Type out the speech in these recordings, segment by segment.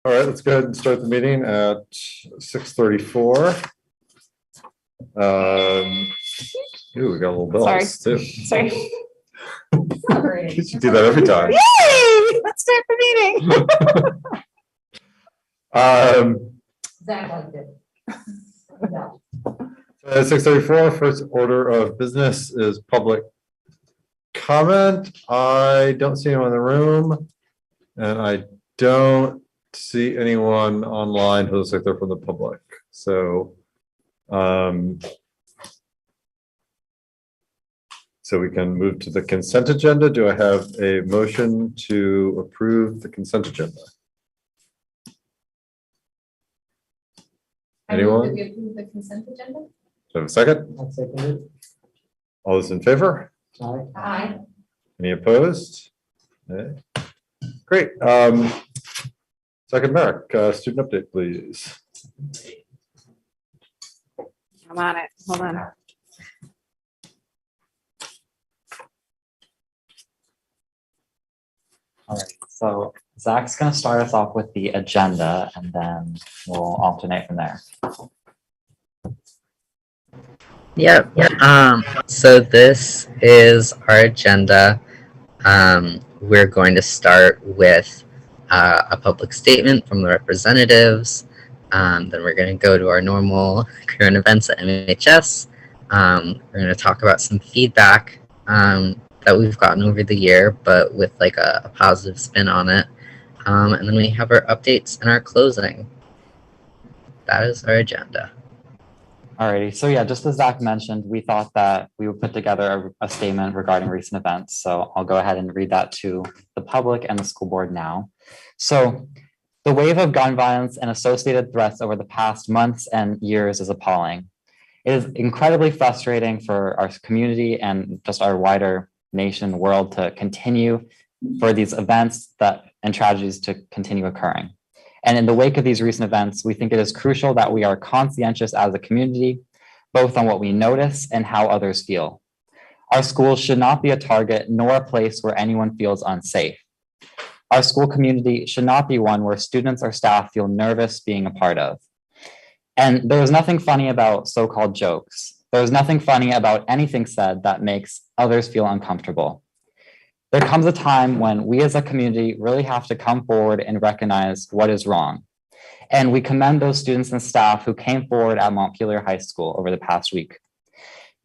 All right, let's go ahead and start the meeting at 6:34. Ooh, we got a little bells too. Sorry. You should do that every time. Yay! Let's start the meeting. Zach liked it. No. 6:34, first order of business is public comment. I don't see anyone in the room, and I don't see anyone online who looks like they're from the public. So, so we can move to the consent agenda. Do I have a motion to approve the consent agenda? Anyone? We approve the consent agenda? Do I have a second? I'll second it. All those in favor? Aye. Aye. Any opposed? Okay. Great. Second, Merrick, student update, please. I'm on it. Hold on. All right, so Zach's going to start us off with the agenda and then we'll alternate from there. Yep. So this is our agenda. We're going to start with a public statement from the representatives. Then we're going to go to our normal current events at MHS. We're going to talk about some feedback that we've gotten over the year, but with like a positive spin on it. And then we have our updates and our closing. That is our agenda. Alrighty, so yeah, just as Zach mentioned, we thought that we would put together a statement regarding recent events. So I'll go ahead and read that to the public and the school board now. So the wave of gun violence and associated threats over the past months and years is appalling. It is incredibly frustrating for our community and just our wider nation, world to continue for these events and tragedies to continue occurring. And in the wake of these recent events, we think it is crucial that we are conscientious as a community, both on what we notice and how others feel. Our schools should not be a target nor a place where anyone feels unsafe. Our school community should not be one where students or staff feel nervous being a part of. And there is nothing funny about so-called jokes. There is nothing funny about anything said that makes others feel uncomfortable. There comes a time when we as a community really have to come forward and recognize what is wrong. And we commend those students and staff who came forward at Montpelier High School over the past week.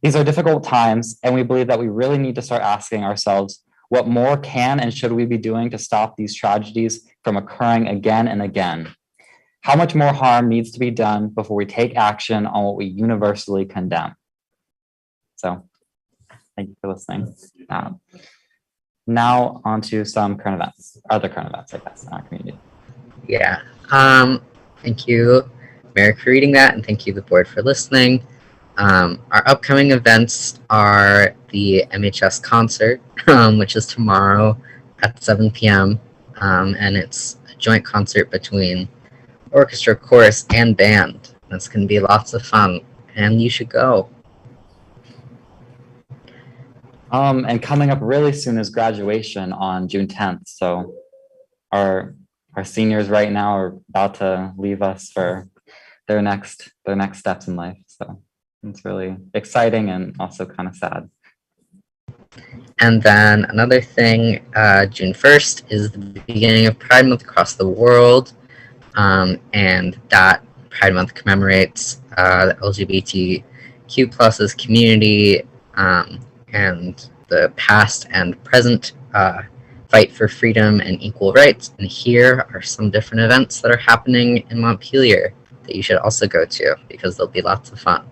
These are difficult times, and we believe that we really need to start asking ourselves, what more can and should we be doing to stop these tragedies from occurring again and again? How much more harm needs to be done before we take action on what we universally condemn? So, thank you for listening. Now on to some current events, other current events, I guess, in our community. Yeah. Thank you, Merrick, for reading that, and thank you, the board, for listening. Our upcoming events are the MHS concert, which is tomorrow at 7 p.m. And it's a joint concert between orchestra, chorus, and band. It's going to be lots of fun, and you should go. And coming up really soon is graduation on June 10th. So our seniors right now are about to leave us for their next steps in life. So it's really exciting and also kind of sad. And then another thing, June 1st is the beginning of Pride Month across the world. And that Pride Month commemorates the LGBTQ+ community, and the past and present fight for freedom and equal rights. And here are some different events that are happening in Montpelier that you should also go to, because there'll be lots of fun.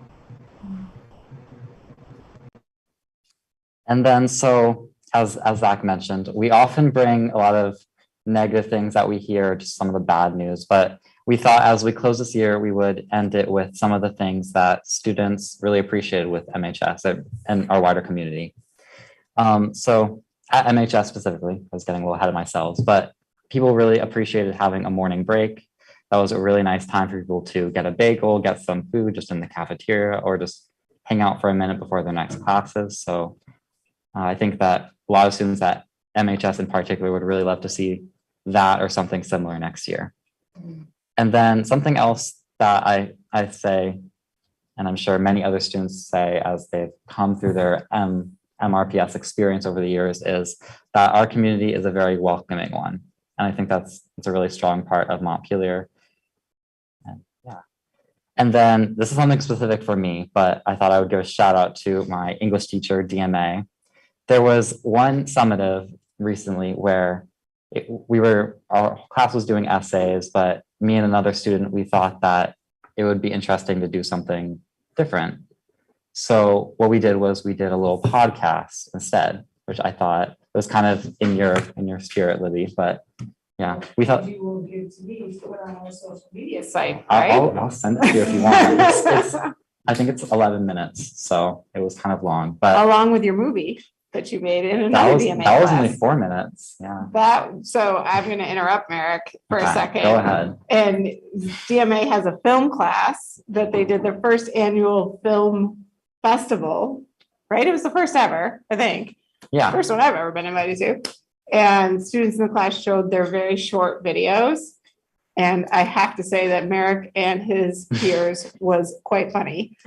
And then, so as Zach mentioned, we often bring a lot of negative things that we hear, just some of the bad news, but we thought as we close this year, we would end it with some of the things that students really appreciated with MHS and our wider community. So at MHS specifically, I was getting a little ahead of myself, but people really appreciated having a morning break. That was a really nice time for people to get a bagel, get some food just in the cafeteria, or just hang out for a minute before their next classes. So I think that a lot of students at MHS in particular would really love to see that or something similar next year. And then something else that I say, and I'm sure many other students say as they've come through their MRPS experience over the years, is that our community is a very welcoming one. And I think it's a really strong part of Montpelier. And yeah. And then this is something specific for me, but I thought I would give a shout out to my English teacher, DMA. There was one summative recently where our class was doing essays, but me and another student, we thought that it would be interesting to do something different. So what we did was we did a little podcast instead, which I thought was kind of in your spirit, Libby. But yeah, we thought You will give to me, put on our social media site, I'll send it to you if you want. I think it's 11 minutes, so it was kind of long, but Along with your movie that you made in that another was DMA that was class. only 4 minutes. Yeah. So I'm going to interrupt Merrick for a Okay, second. go ahead. And DMA has a film class that they did their first annual film festival, right? It was the first ever, I think. Yeah. First one I've ever been invited to. And students in the class showed their very short videos. And I have to say that Merrick and his peers was quite funny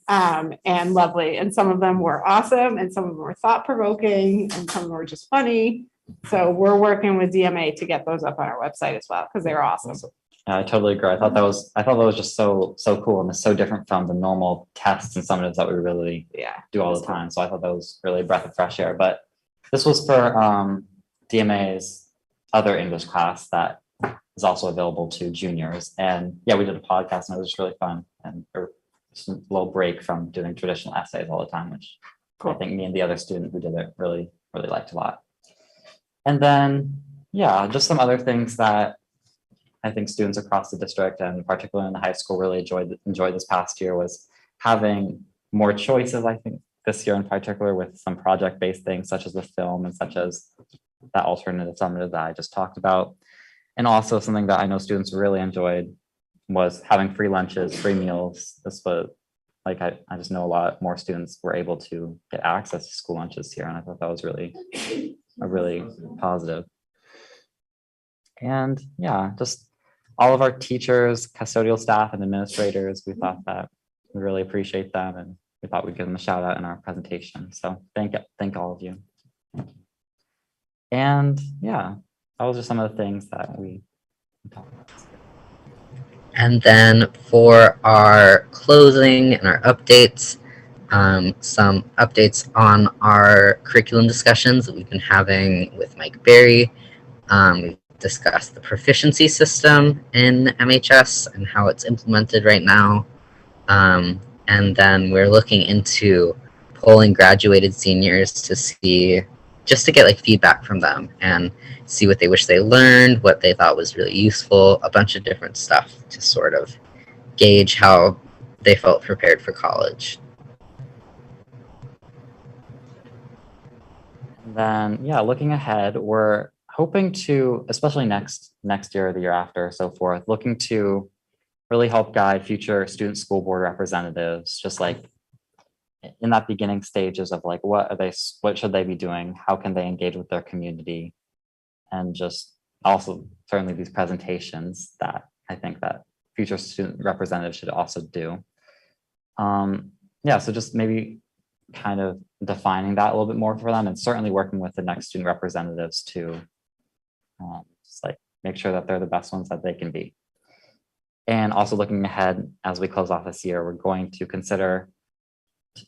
and lovely. And some of them were awesome, and some of them were thought-provoking, and some of them were just funny. So we're working with DMA to get those up on our website as well, because they were awesome. Yeah, I totally agree. I thought that was just so cool, and it's so different from the normal tests and summatives that we really do all the time. So I thought that was really a breath of fresh air. But this was for DMA's other English class that is also available to juniors. And yeah, we did a podcast and it was just really fun, and just a little break from doing traditional essays all the time, which I think me and the other student who did it really liked a lot. And then, yeah, just some other things that I think students across the district, and particularly in the high school, really enjoyed this past year was having more choices. I think this year in particular, with some project-based things such as the film and such as that alternative summative that I just talked about. And also something that I know students really enjoyed was having free lunches, free meals. This was like, I just know a lot more students were able to get access to school lunches here. And I thought that was really positive. And yeah, just all of our teachers, custodial staff, and administrators, we thought that we really appreciate them, and we thought we'd give them a shout out in our presentation. So thank all of you. And yeah, that was just some of the things that we talked about. And then for our closing and our updates, some updates on our curriculum discussions that we've been having with Mike Berry. We've discussed the proficiency system in MHS and how it's implemented right now. And then we're looking into polling graduated seniors to see, just to get like feedback from them and see what they wish they learned, what they thought was really useful, a bunch of different stuff to sort of gauge how they felt prepared for college. And then, yeah, looking ahead, we're hoping to, especially next year or the year after, so forth, looking to really help guide future student school board representatives, just like in that beginning stages of like, what should they be doing? How can they engage with their community? And just also certainly these presentations that I think that future student representatives should also do. Yeah, so just maybe kind of defining that a little bit more for them, and certainly working with the next student representatives to just like make sure that they're the best ones that they can be. And also looking ahead as we close off this year, we're going to consider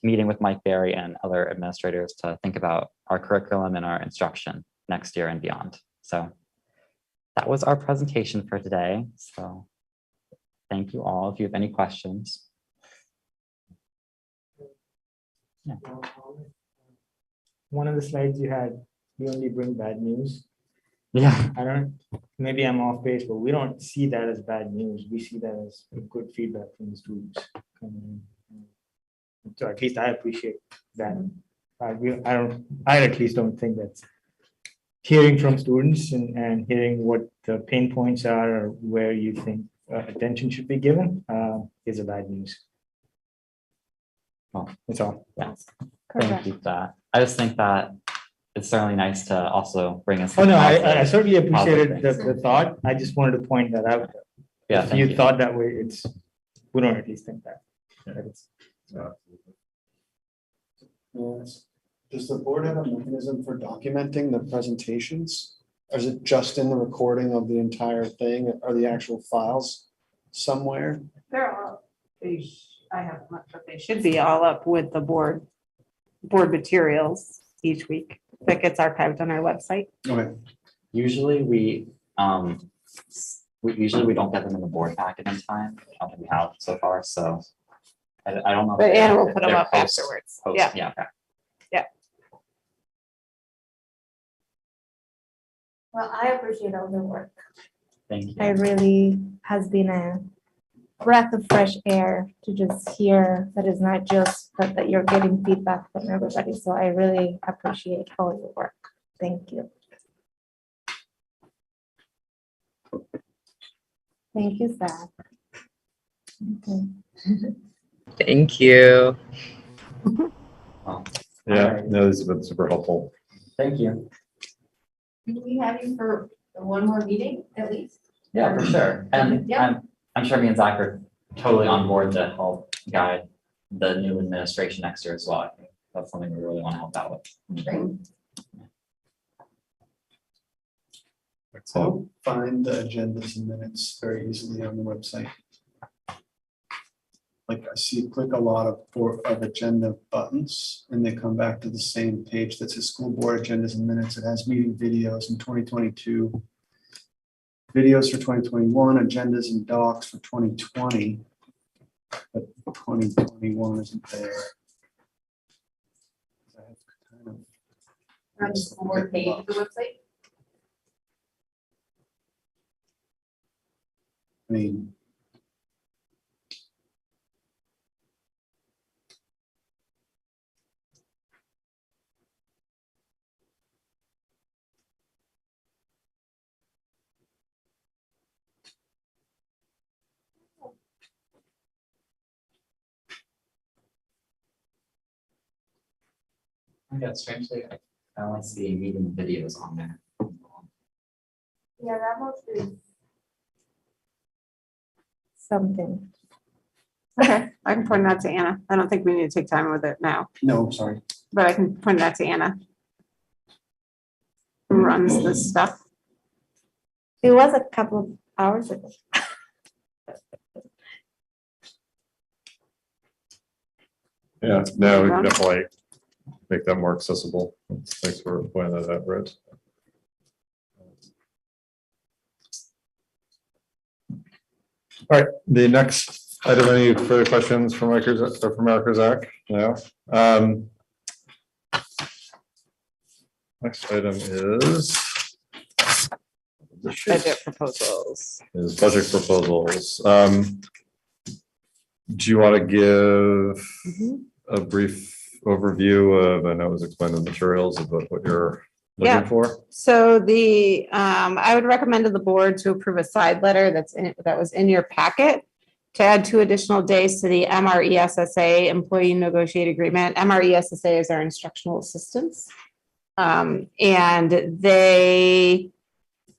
meeting with Mike Berry and other administrators to think about our curriculum and our instruction next year and beyond. So that was our presentation for today. So thank you all. If you have any questions. Yeah. One of the slides you had, you only bring bad news. Yeah. Maybe I'm off base, but we don't see that as bad news. We see that as good feedback from the students. So at least I appreciate that. I at least don't think that's hearing from students and hearing what the pain points are or where you think attention should be given is a bad news. Well, that's all. Yes. Thank you for that. I just think that it's certainly nice to also bring in Oh some no, I positive- certainly appreciated positive the thought. I just wanted to point that out. Yeah, If thank you you. thought that way, we don't at least think that. Yes. Does the board have a mechanism for documenting the presentations? Or is it just in the recording of the entire thing or the actual files somewhere? They're all, I haven't looked, but they should be all up with the board materials each week. That gets archived on our website. Okay. Usually we don't get them in the board packet in time. I don't think we have so far, so I don't know. if But they're- Anna will put them they're up post- afterwards. post- Yeah. Yeah, okay. Well, I appreciate all the work. Thank you. It really has been a breath of fresh air to just hear that it's not just that you're getting feedback from everybody. So I really appreciate all your work. Thank you. Thank you, Zach. Okay. Thank you. Yeah, no, this has been super helpful. Thank you. Do we have you for one more meeting at least? Yeah, for sure. And Yeah. I'm sure me and Zach are totally on board to help guide the new administration next year as well. I think that's something we really want to help out with. Great. I'll find the agendas and minutes very easily on the website. Like I see, click a lot of agenda buttons and they come back to the same page that says school board agendas and minutes. It has meeting videos in 2022. Videos for 2021, agendas and docs for 2020. But 2021 isn't there. I have kind of- On the school board page of the website? I mean. Yeah, strangely, I only see meeting videos on there. Yeah, that must be something. Okay, I can point it out to Anna. I don't think we need to take time with it now, No, I'm sorry. but I can point it out to Anna. Who runs this stuff. It was a couple of hours ago. Yeah, no, we can definitely make that more accessible. Thanks for pointing that out, Brett. All right, the next item, any further questions from Mike or from Eric or Zach? No. Next item is Budget proposals. budget proposals. Do you want to give Mhm. a brief overview of, I know it was explained in the materials about what you're Yeah. looking for? So I would recommend to the board to approve a side letter that was in your packet to add 2 additional days to the MRESSA Employee Negotiate Agreement. MRESSA is our instructional assistants. And they,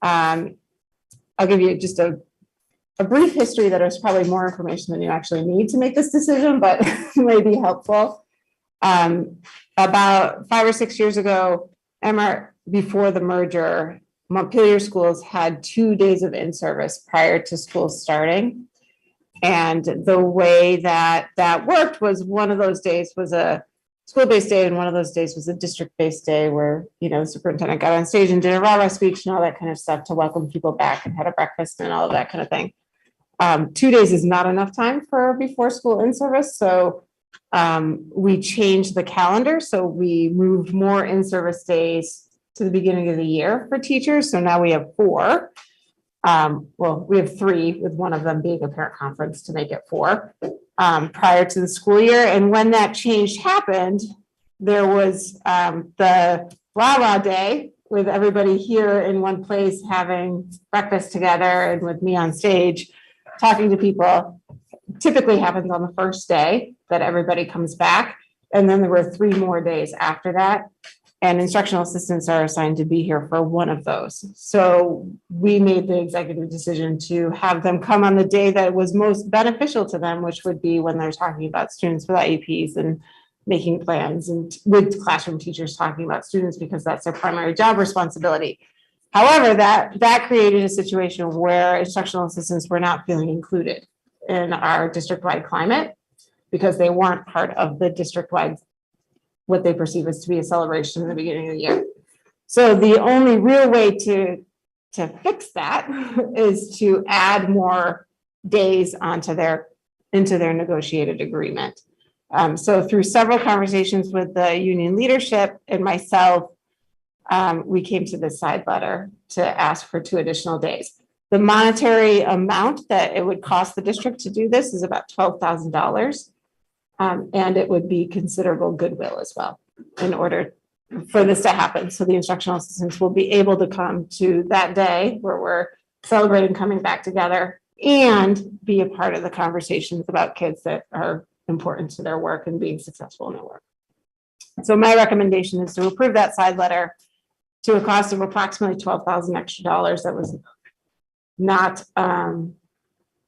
I'll give you just a brief history that is probably more information than you actually need to make this decision, but may be helpful. About 5 or 6 years ago, before the merger, Montpelier schools had 2 days of in-service prior to school starting. And the way that worked was one of those days was a school-based day and one of those days was a district-based day where, the superintendent got on stage and did a rah-rah speech and all that kind of stuff to welcome people back and had a breakfast and all of that kind of thing. 2 days is not enough time for before school in-service, so we changed the calendar. So we moved more in-service days to the beginning of the year for teachers. So now we have 4. Well, we have 3 with one of them being a parent conference to make it 4 prior to the school year. And when that change happened, there was the rah-rah day with everybody here in one place having breakfast together and with me on stage talking to people. Typically happens on the first day that everybody comes back. And then there were 3 more days after that. And instructional assistants are assigned to be here for one of those. So we made the executive decision to have them come on the day that was most beneficial to them, which would be when they're talking about students with IEPs and making plans, and with classroom teachers talking about students, because that's their primary job responsibility. However, that created a situation where instructional assistants were not feeling included in our district-wide climate because they weren't part of the district-wide, what they perceive as to be a celebration in the beginning of the year. So the only real way to fix that is to add more days into their negotiated agreement. So through several conversations with the union leadership and myself, we came to this side letter to ask for 2 additional days. The monetary amount that it would cost the district to do this is about $12,000. And it would be considerable goodwill as well in order for this to happen. So the instructional assistants will be able to come to that day where we're celebrating coming back together and be a part of the conversations about kids that are important to their work and being successful in their work. So my recommendation is to approve that side letter to a cost of approximately $12,000 extra dollars that was not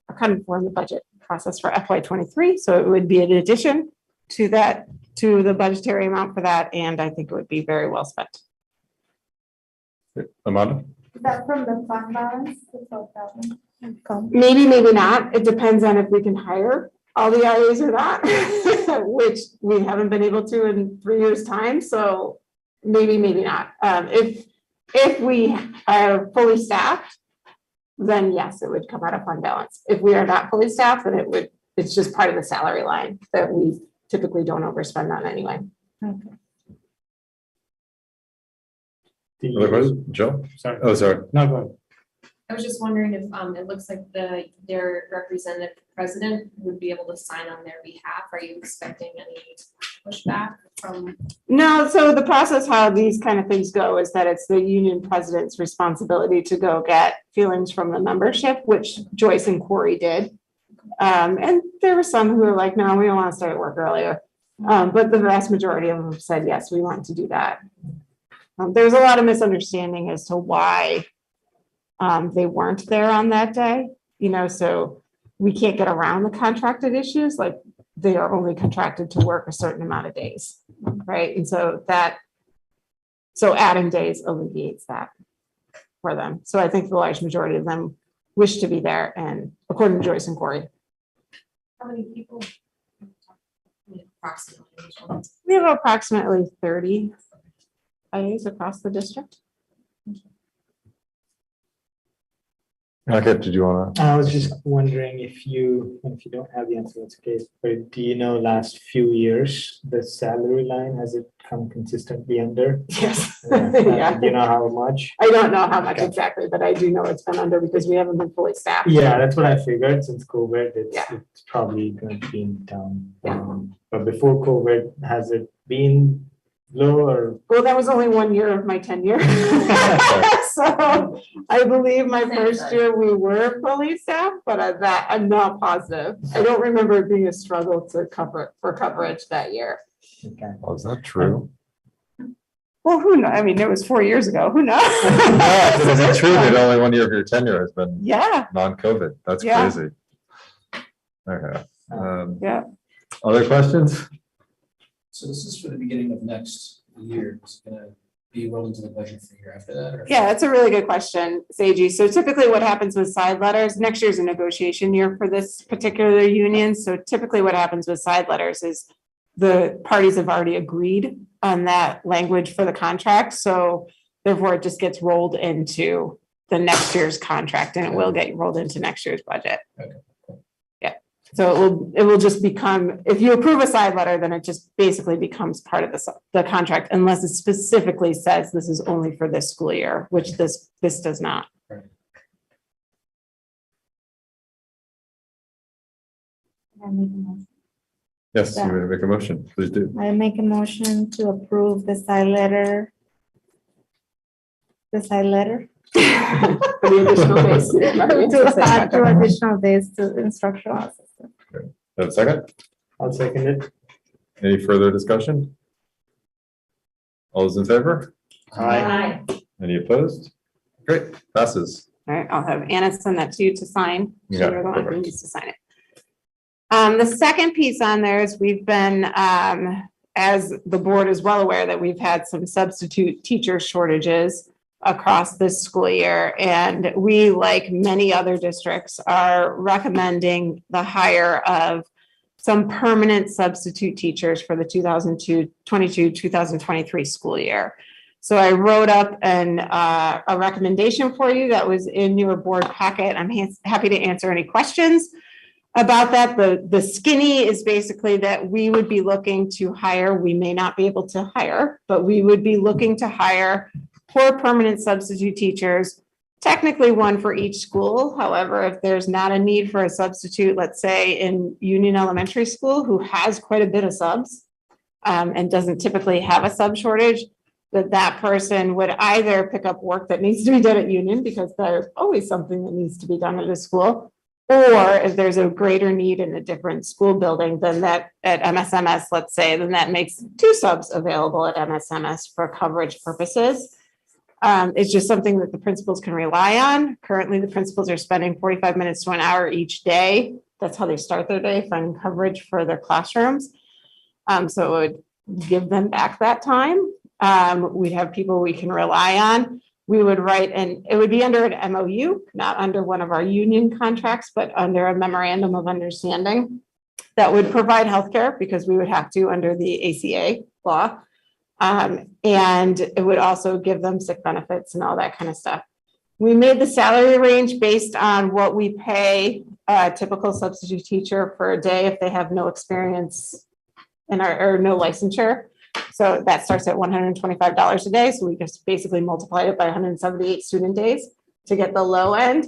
accounted for in the budget process for FY23. So it would be an addition to that, to the budgetary amount for that, and I think it would be very well spent. Amanda? Is that from the fund balance? The 12,000? Maybe, maybe not. It depends on if we can hire all the IAs or not, which we haven't been able to in 3 years' time. So maybe, maybe not. If we are fully staffed, then yes, it would come out of fund balance. If we are not fully staffed, then it's just part of the salary line that we typically don't overspend on anyway. Okay. Other questions? Joe? Sorry. Oh, sorry. No, go ahead. I was just wondering if, it looks like their representative president would be able to sign on their behalf. Are you expecting any pushback from? No, so the process, how these kind of things go is that it's the union president's responsibility to go get feelings from the membership, which Joyce and Corey did. And there were some who were like, no, we don't want to start work earlier. But the vast majority of them said, yes, we want to do that. There's a lot of misunderstanding as to why they weren't there on that day, so we can't get around the contracted issues. Like, they are only contracted to work a certain amount of days, right? And so adding days alleviates that for them. So I think the large majority of them wish to be there, and according to Joyce and Corey. How many people? Approximately. We have approximately 30 IAs across the district. Okay, did you want to? I was just wondering if you don't have the answer, that's okay. But do you know last few years, the salary line, has it come consistently under? Yes. Yeah. Do you know how much? I don't know how much Okay. exactly, but I do know it's been under because we haven't been fully staffed. Yeah, that's what I figured. Since COVID, Yeah. it's probably going to be down. Yeah. But before COVID, has it been low or? Well, that was only 1 year of my tenure. So I believe my first year we were fully staffed, but I'm not positive. I don't remember it being a struggle to coverage that year. Okay. Oh, is that true? Well, who knows? I mean, it was 4 years ago. Who knows? Yeah, is it true that only 1 year of your tenure has been Yeah, non-COVID? That's Yeah. crazy. Okay. yeah. Other questions? So this is for the beginning of next year. It's gonna be rolled into the budget for the year after that, or? Yeah, that's a really good question, Seiji. So typically what happens with side letters, next year's a negotiation year for this particular union. So typically what happens with side letters is the parties have already agreed on that language for the contract. So therefore it just gets rolled into the next year's contract, and it will get rolled into next year's budget. Okay. Yeah. So it will just become, if you approve a side letter, then it just basically becomes part of the contract, unless it specifically says this is only for this school year, which this does not. I make a motion. Yes, you may make a motion. Please do. I make a motion to approve the side letter. The side letter? For the additional days. To add 2 additional days to instructional assistant. Have a second? I'll second it. Any further discussion? All those in favor? Aye. Any opposed? Great, passes. All right, I'll have Anna send that to you to sign. Yeah, You're the one who perfect. needs to sign it. The second piece on there is we've been, as the board is well aware, that we've had some substitute teacher shortages across this school year. And we, like many other districts, are recommending the hire of some permanent substitute teachers for the 2022-2023 school year. So I wrote up a recommendation for you that was in your board packet. I'm happy to answer any questions about that. The skinny is basically that we would be looking to hire, we may not be able to hire, but we would be looking to hire 4 permanent substitute teachers, technically 1 for each school. However, if there's not a need for a substitute, let's say in Union Elementary School, who has quite a bit of subs and doesn't typically have a sub shortage, that person would either pick up work that needs to be done at Union, because there's always something that needs to be done at a school, or if there's a greater need in a different school building than that at MSMS, let's say, then that makes 2 subs available at MSMS for coverage purposes. It's just something that the principals can rely on. Currently, the principals are spending 45 minutes to an hour each day. That's how they start their day, finding coverage for their classrooms. So it would give them back that time. We'd have people we can rely on. We would write, and it would be under an MOU, not under one of our union contracts, but under a memorandum of understanding that would provide healthcare, because we would have to under the ACA law. And it would also give them sick benefits and all that kind of stuff. We made the salary range based on what we pay a typical substitute teacher for a day if they have no experience or no licensure. So that starts at $125 a day. So we just basically multiplied it by 178 student days to get the low end.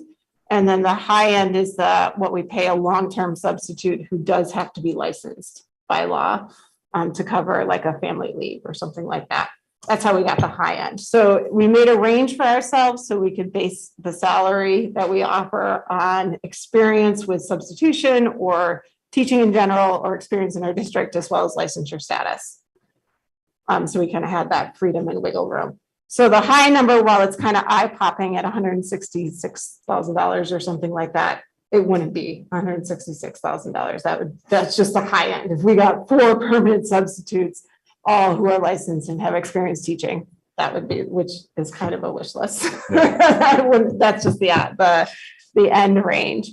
And then the high end is what we pay a long-term substitute who does have to be licensed by law to cover like a family leave or something like that. That's how we got the high end. So we made a range for ourselves so we could base the salary that we offer on experience with substitution or teaching in general or experience in our district, as well as licensure status. So we kind of had that freedom and wiggle room. So the high number, while it's kind of eye-popping at $166,000 or something like that, it wouldn't be $166,000. That's just the high end. If we got 4 permanent substitutes, all who are licensed and have experience teaching, that would be, which is kind of a wish list. That's just the end range.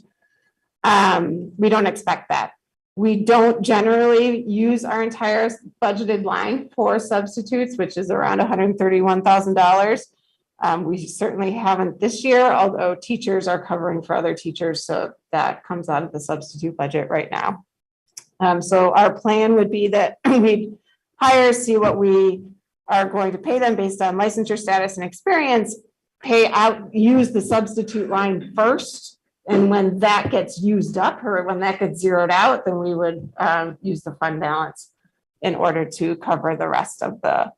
We don't expect that. We don't generally use our entire budgeted line for substitutes, which is around $131,000. We certainly haven't this year, although teachers are covering for other teachers, so that comes out of the substitute budget right now. So our plan would be that we'd hire, see what we are going to pay them based on licensure status and experience, pay out, use the substitute line first. And when that gets used up or when that gets zeroed out, then we would use the fund balance in order to cover the rest of the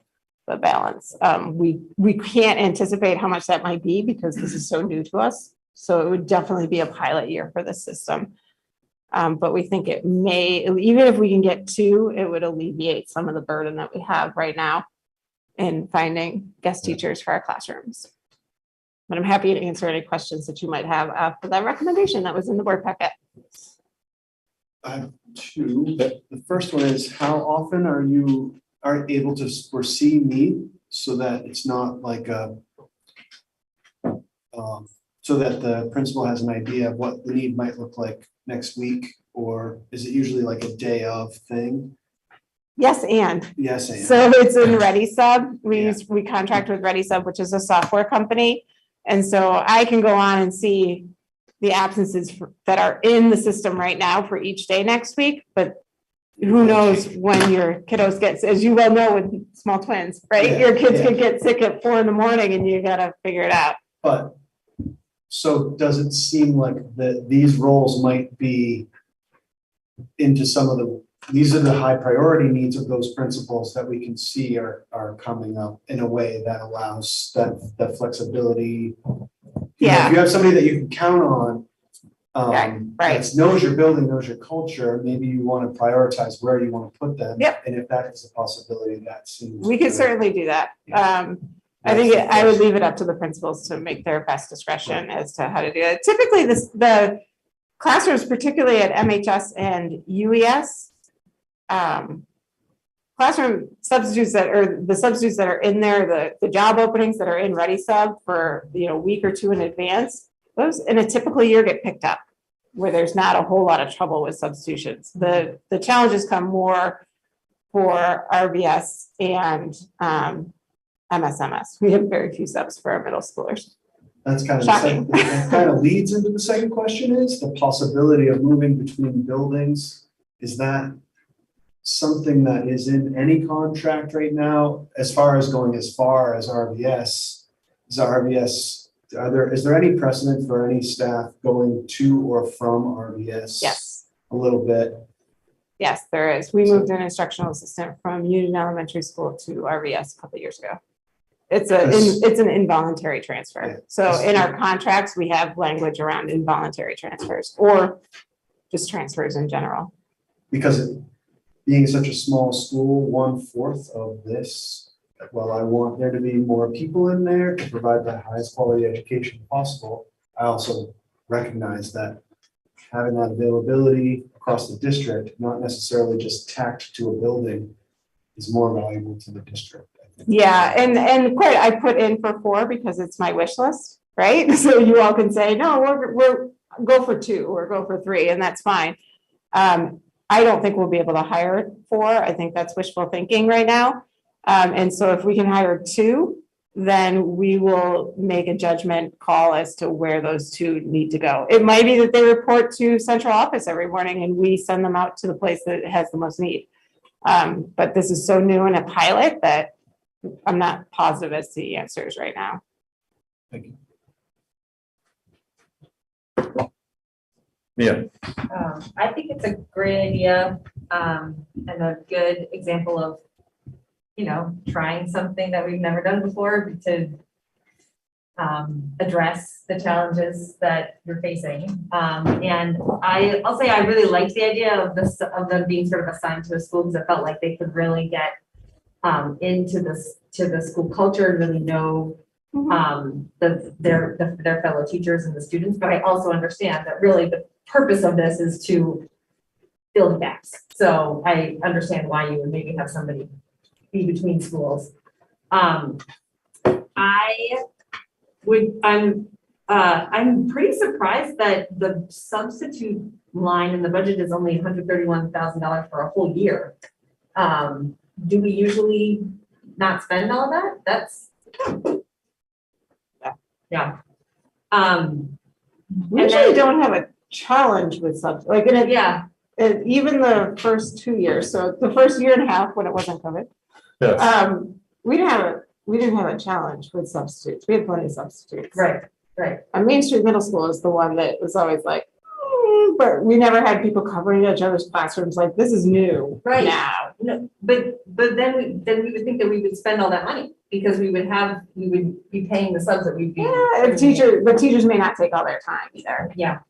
balance. We can't anticipate how much that might be because this is so new to us. So it would definitely be a pilot year for the system. But we think it may, even if we can get 2, it would alleviate some of the burden that we have right now in finding guest teachers for our classrooms. But I'm happy to answer any questions that you might have after that recommendation that was in the board packet. I have 2. The first one is, how often are you able to foresee need so that it's not like so that the principal has an idea of what the need might look like next week, or is it usually like a day of thing? Yes, and. Yes, and. So it's in ReadySub. Yeah. We contract with ReadySub, which is a software company. And so I can go on and see the absences that are in the system right now for each day next week, but who knows when your kiddos get, as you well know with small twins, right? Yeah, Your kids yeah. could get sick at 4 a.m. and you gotta figure it out. But, so does it seem like that these roles might be into some of these are the high priority needs of those principals that we can see are coming up in a way that allows that flexibility. You know, Yeah. if you have somebody that you can count on Right. That knows your building, knows your culture, maybe you want to prioritize where you want to put them. Yep. And if that is a possibility, that seems. We could good. certainly do that. Yeah. I think I would leave it up to the principals to make their best discretion as to how to do it. Typically, the classrooms, particularly at MHS and UES, classroom substitutes that are in there, the job openings that are in Ready Sub for, a week or two in advance, those in a typical year get picked up where there's not a whole lot of trouble with substitutions. The challenges come more for RVS and MSMS. We have very few subs for our middle schoolers. That's kind of, Shocking. that kind of leads into the second question is the possibility of moving between buildings. Is that something that is in any contract right now, as far as going as far as RVS? Is there any precedent for any staff going to or from RVS? Yes. A little bit. Yes, there is. We moved an instructional assistant from Union Elementary School to RVS a couple of years ago. It's an involuntary transfer. Yeah. So in our contracts, we have language around involuntary transfers or just transfers in general. Because being such a small school, 1/4 of this, well, I want there to be more people in there to provide the highest quality education possible. I also recognize that having that availability across the district, not necessarily just tacked to a building, is more valuable to the district. I think. Yeah, and quite, I put in for 4 because it's my wish list, right? So you all can say, no, we're go for 2 or go for 3, and that's fine. I don't think we'll be able to hire 4. I think that's wishful thinking right now. And so if we can hire 2, then we will make a judgment call as to where those 2 need to go. It might be that they report to central office every morning and we send them out to the place that has the most need. But this is so new in a pilot that I'm not positive as to the answers right now. Thank you. Yeah, I think it's a great idea, and a good example of, trying something that we've never done before to address the challenges that you're facing. And I'll say I really liked the idea of them being sort of assigned to a school because it felt like they could really get into the school culture and really know their fellow teachers and the students. But I also understand that really the purpose of this is to fill the gaps. So I understand why you would maybe have somebody be between schools. I'm pretty surprised that the substitute line in the budget is only $131,000 for a whole year. Do we usually not spend all that? That's yeah. We usually don't have a challenge with subs, like even the first 2 years. So the first year and a half when it wasn't COVID, yes. we didn't have a challenge with substitutes. We had plenty of substitutes. Right. Main Street Middle School is the one that was always like, but we never had people covering each other's classrooms. Like this is new now. No, but then we would think that we would spend all that money because we would be paying the subs that we'd be. Yeah, teachers may not take all their time either. Yeah.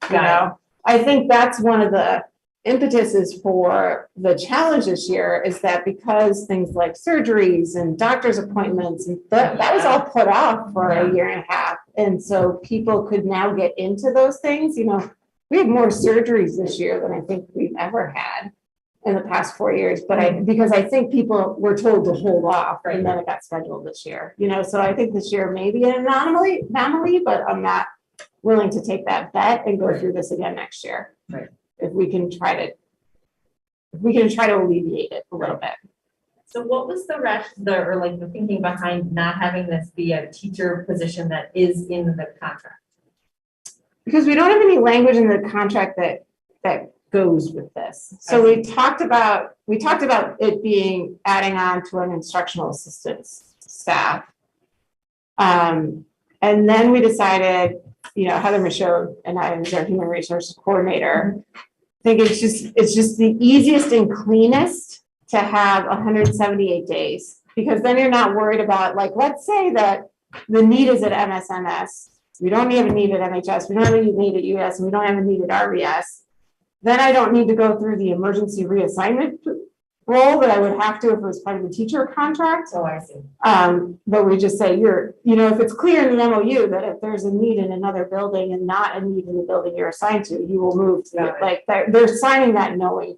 I think that's one of the impetuses for the challenge this year is that because things like surgeries and doctor's appointments and that was all put off for a year and a half. And so people could now get into those things. We have more surgeries this year than I think we've ever had in the past 4 years. But because I think people were told to hold off and then it got scheduled this year, so I think this year may be an anomaly, but I'm not willing to take that bet and go through this again next year. Right. If we can try to alleviate it a little bit. So what was the thinking behind not having this be a teacher position that is in the contract? Because we don't have any language in the contract that goes with this. So we talked about it being adding on to an instructional assistants staff. And then we decided, Heather Michaud and I, as our human resources coordinator, think it's just the easiest and cleanest to have 178 days, because then you're not worried about, like, let's say that the need is at MSMS we don't have a need at MHS, we don't have a need at US, and we don't have a need at RVS, then I don't need to go through the emergency reassignment role that I would have to if it was part of the teacher contract. Oh, I see. But we just say if it's clear in the MOU that if there's a need in another building and not a need in the building you're assigned to, you will move to it. Like they're signing that knowing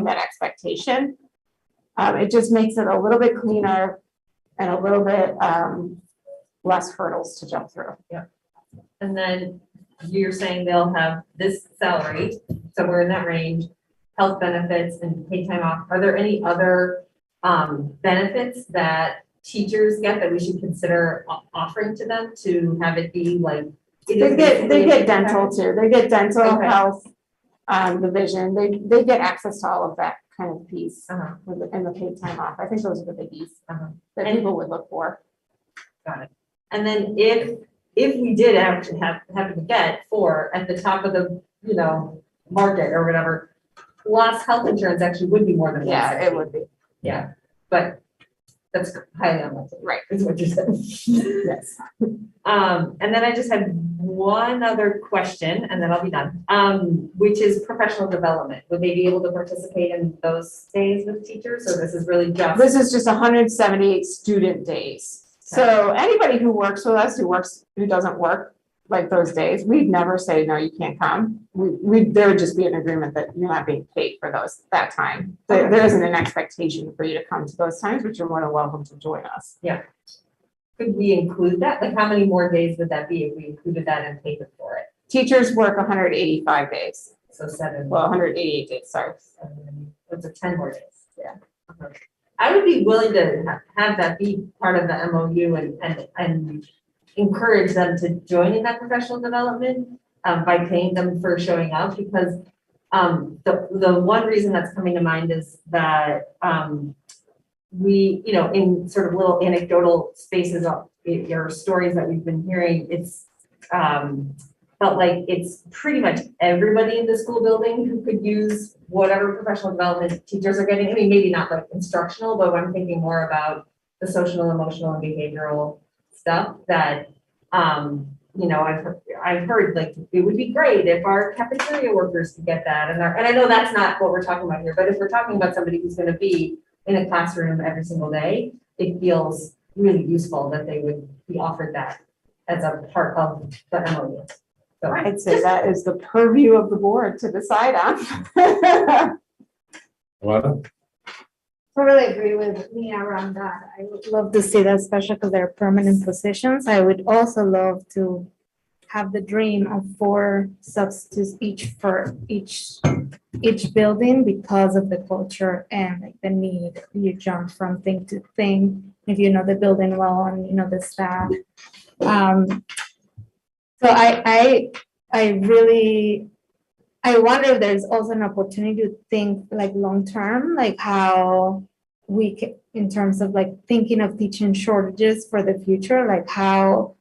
that expectation. It just makes it a little bit cleaner and a little bit less hurdles to jump through. And then you're saying they'll have this salary, somewhere in that range, health benefits and paid time off. Are there any other benefits that teachers get that we should consider offering to them to have it be like? They get dental too. They get dental, Okay. health, the vision. They get access to all of that kind of piece Uh-huh. and the paid time off. I think those are the biggies that And- people would look for. Got it. And then if we did actually happen to get 4 at the top of the, market or whatever, plus health insurance actually would be more than. Yeah, it 160. would be. Yeah, but that's highly unlikely. Right. Is what you're saying. Yes. And then I just had one other question and then I'll be done. Which is professional development. Would they be able to participate in those days with teachers, or this is really just? This is just 178 student days. So anybody who works with us, who doesn't work like those days, we'd never say, no, you can't come. There would just be an agreement that you're not being paid for that time. There isn't an expectation for you to come to those times, but you're more than welcome to join us. Could we include that? Like, how many more days would that be if we included that and paid for it? Teachers work 185 days. So 7. Well, 188 days, sorry. It's 10 more days. Yeah. Okay. I would be willing to have that be part of the MOU and encourage them to join in that professional development by paying them for showing up, because the one reason that's coming to mind is that we, in sort of little anecdotal spaces or stories that we've been hearing, it's felt like it's pretty much everybody in the school building who could use whatever professional development teachers are getting. I mean, maybe not like instructional, but I'm thinking more about the social, emotional, and behavioral stuff that, I've heard like it would be great if our cafeteria workers could get that. And I know that's not what we're talking about here, but if we're talking about somebody who's going to be in a classroom every single day, it feels really useful that they would be offered that as a part of the MOU. So I'd say that is the purview of the board to decide on. What? I really agree with Mia around that. I would love to see that, especially because they're permanent positions. I would also love to have the dream of 4 substitutes each for each building because of the culture and like the need. You jump from thing to thing if you know the building well and you know the staff. So I wonder if there's also an opportunity to think like long-term, like how we can, in terms of like thinking of teaching shortages for the future, like how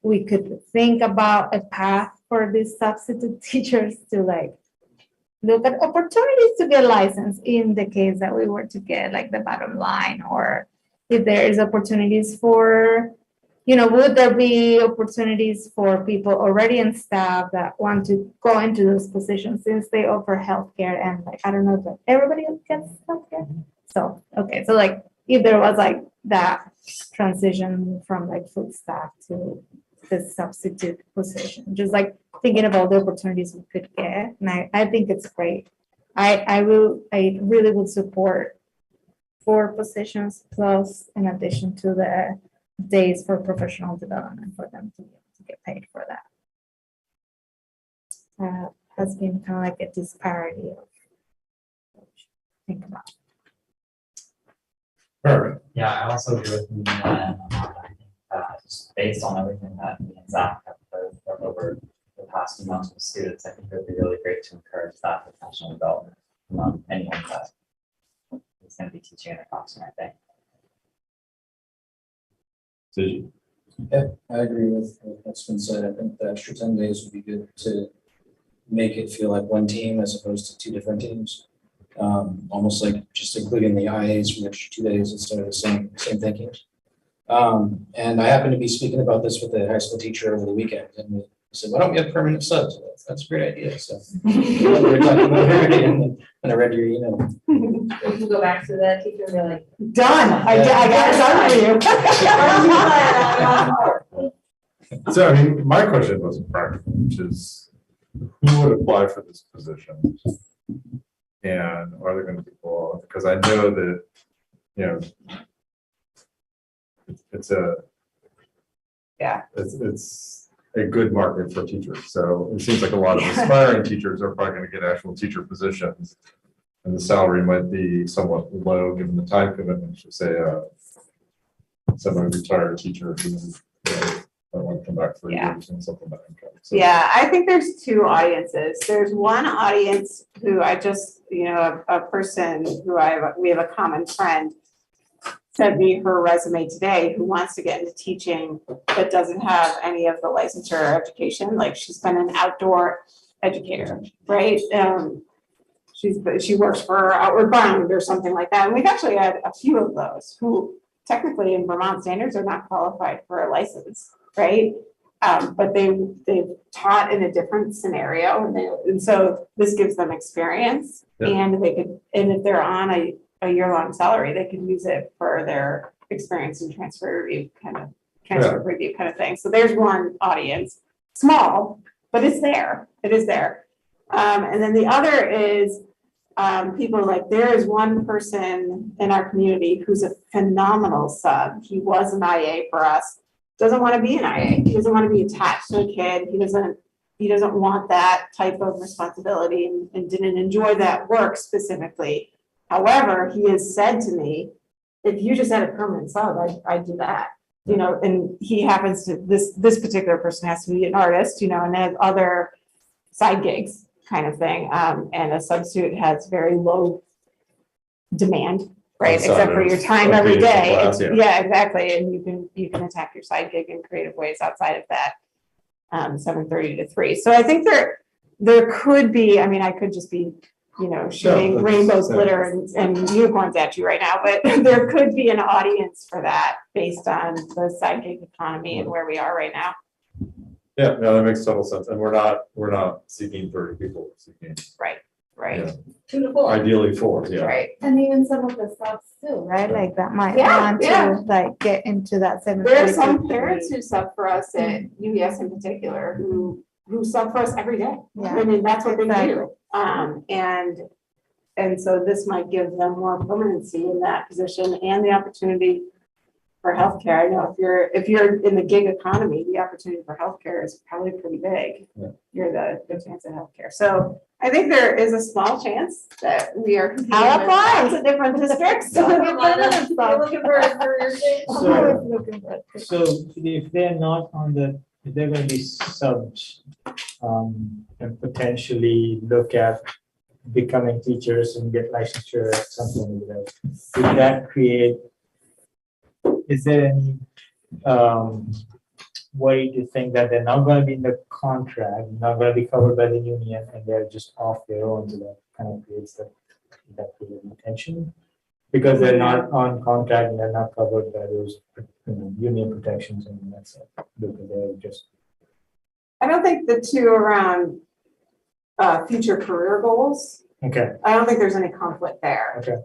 we could think about a path for these substitute teachers to like look at opportunities to get licensed in the case that we were to get like the bottom line, or if there is opportunities for, would there be opportunities for people already in staff that want to go into those positions since they offer healthcare and like, I don't know if everybody gets healthcare. So, okay. So like if there was like that transition from like food staff to the substitute position, just like thinking about the opportunities we could get. And I think it's great. I really would support 4 positions plus in addition to the days for professional development for them to get paid for that. Has been kind of like a disparity of think about. Perfect. Yeah, I also agree with you. I think just based on everything that me and Zach have heard over the past few months with students, I think it would be really great to encourage that professional development among anyone that is going to be teaching in a classroom, I think. Did you? Yeah, I agree with what's been said. I think the extra 10 days would be good to make it feel like one team as opposed to 2 different teams. Almost like just including the IAs for the extra 2 days instead of the same thinking. And I happened to be speaking about this with a high school teacher over the weekend, and we said, why don't we have permanent subs? That's a great idea, so. We were talking about it already, and then when I read your email. You can go back to that teacher and be like. Done. I got it done for you. So, I mean, my question wasn't practical, which is, who would apply for this position? And are there gonna be people, because I know that, you know, it's a. Yeah. It's a good market for teachers, so it seems like a lot of aspiring teachers are probably gonna get actual teacher positions. And the salary might be somewhat low, given the time commitment, to say, semi-retired teacher who, you know, I want to come back for Yeah. years and something like that. So, Yeah, I think there's two audiences. There's one audience who I just, you know, a person who we have a common friend sent me her resume today, who wants to get into teaching but doesn't have any of the licensure or education. Like, she's been an outdoor educator, right? She works for Outward Bound or something like that. And we've actually had a few of those who technically in Vermont standards are not qualified for a license, right? But they've taught in a different scenario, and so this gives them experience. Yeah. And if they're on a year-long salary, they can use it for their experience and transfer review kind of thing. So there's one audience, small, but it's there. It is there. And then the other is people like, there is one person in our community who's a phenomenal sub. He was an IA for us. Doesn't want to be an IA. He doesn't want to be attached to a kid. He doesn't want that type of responsibility and didn't enjoy that work specifically. However, he has said to me, if you just had a permanent sub, I'd do that. You know, and he happens to, this particular person has to be an artist, you know, and has other side gigs kind of thing. And a substitute has very low demand, right? Outside Except for of your time being every in day. class, yeah. Yeah, exactly. And you can attack your side gig in creative ways outside of that 7:30 to 3. So I think there could be, I mean, I could just be, you know, shooting that's- rainbows, yeah. glitter and unicorns at you right now, but there could be an audience for that based on the side gig economy and where we are right now. Yeah, no, that makes total sense. And we're not seeking 30 people, we're seeking Right. yeah, 2 to 4. ideally 4, yeah. Right. And even some of the subs too, right? Like that might Yeah, want yeah. to like get into that 7. There are some parents who sub for us at UES in particular who sub for us every day. Yeah. I mean, that's what they Exactly. do. And so this might give them more permanency in that position and the opportunity for healthcare. I know if you're in the gig economy, the opportunity for healthcare is probably pretty big. Yeah. You're the chance of healthcare. So I think there is a small chance that we are competing I'll with apply. lots of different districts. You're looking for a career change? So if they're not on if they're going to be subs, and potentially look at becoming teachers and get licensure at some point, would that create, is there any way to think that they're not going to be in the contract, not going to be covered by the union, and they're just off their own, so that kind of creates that tension? Because they're not on contract and they're not covered by those, you know, union protections and that's it. Because they're just. I don't think the two around future career goals, Okay, I don't think there's any conflict there. okay,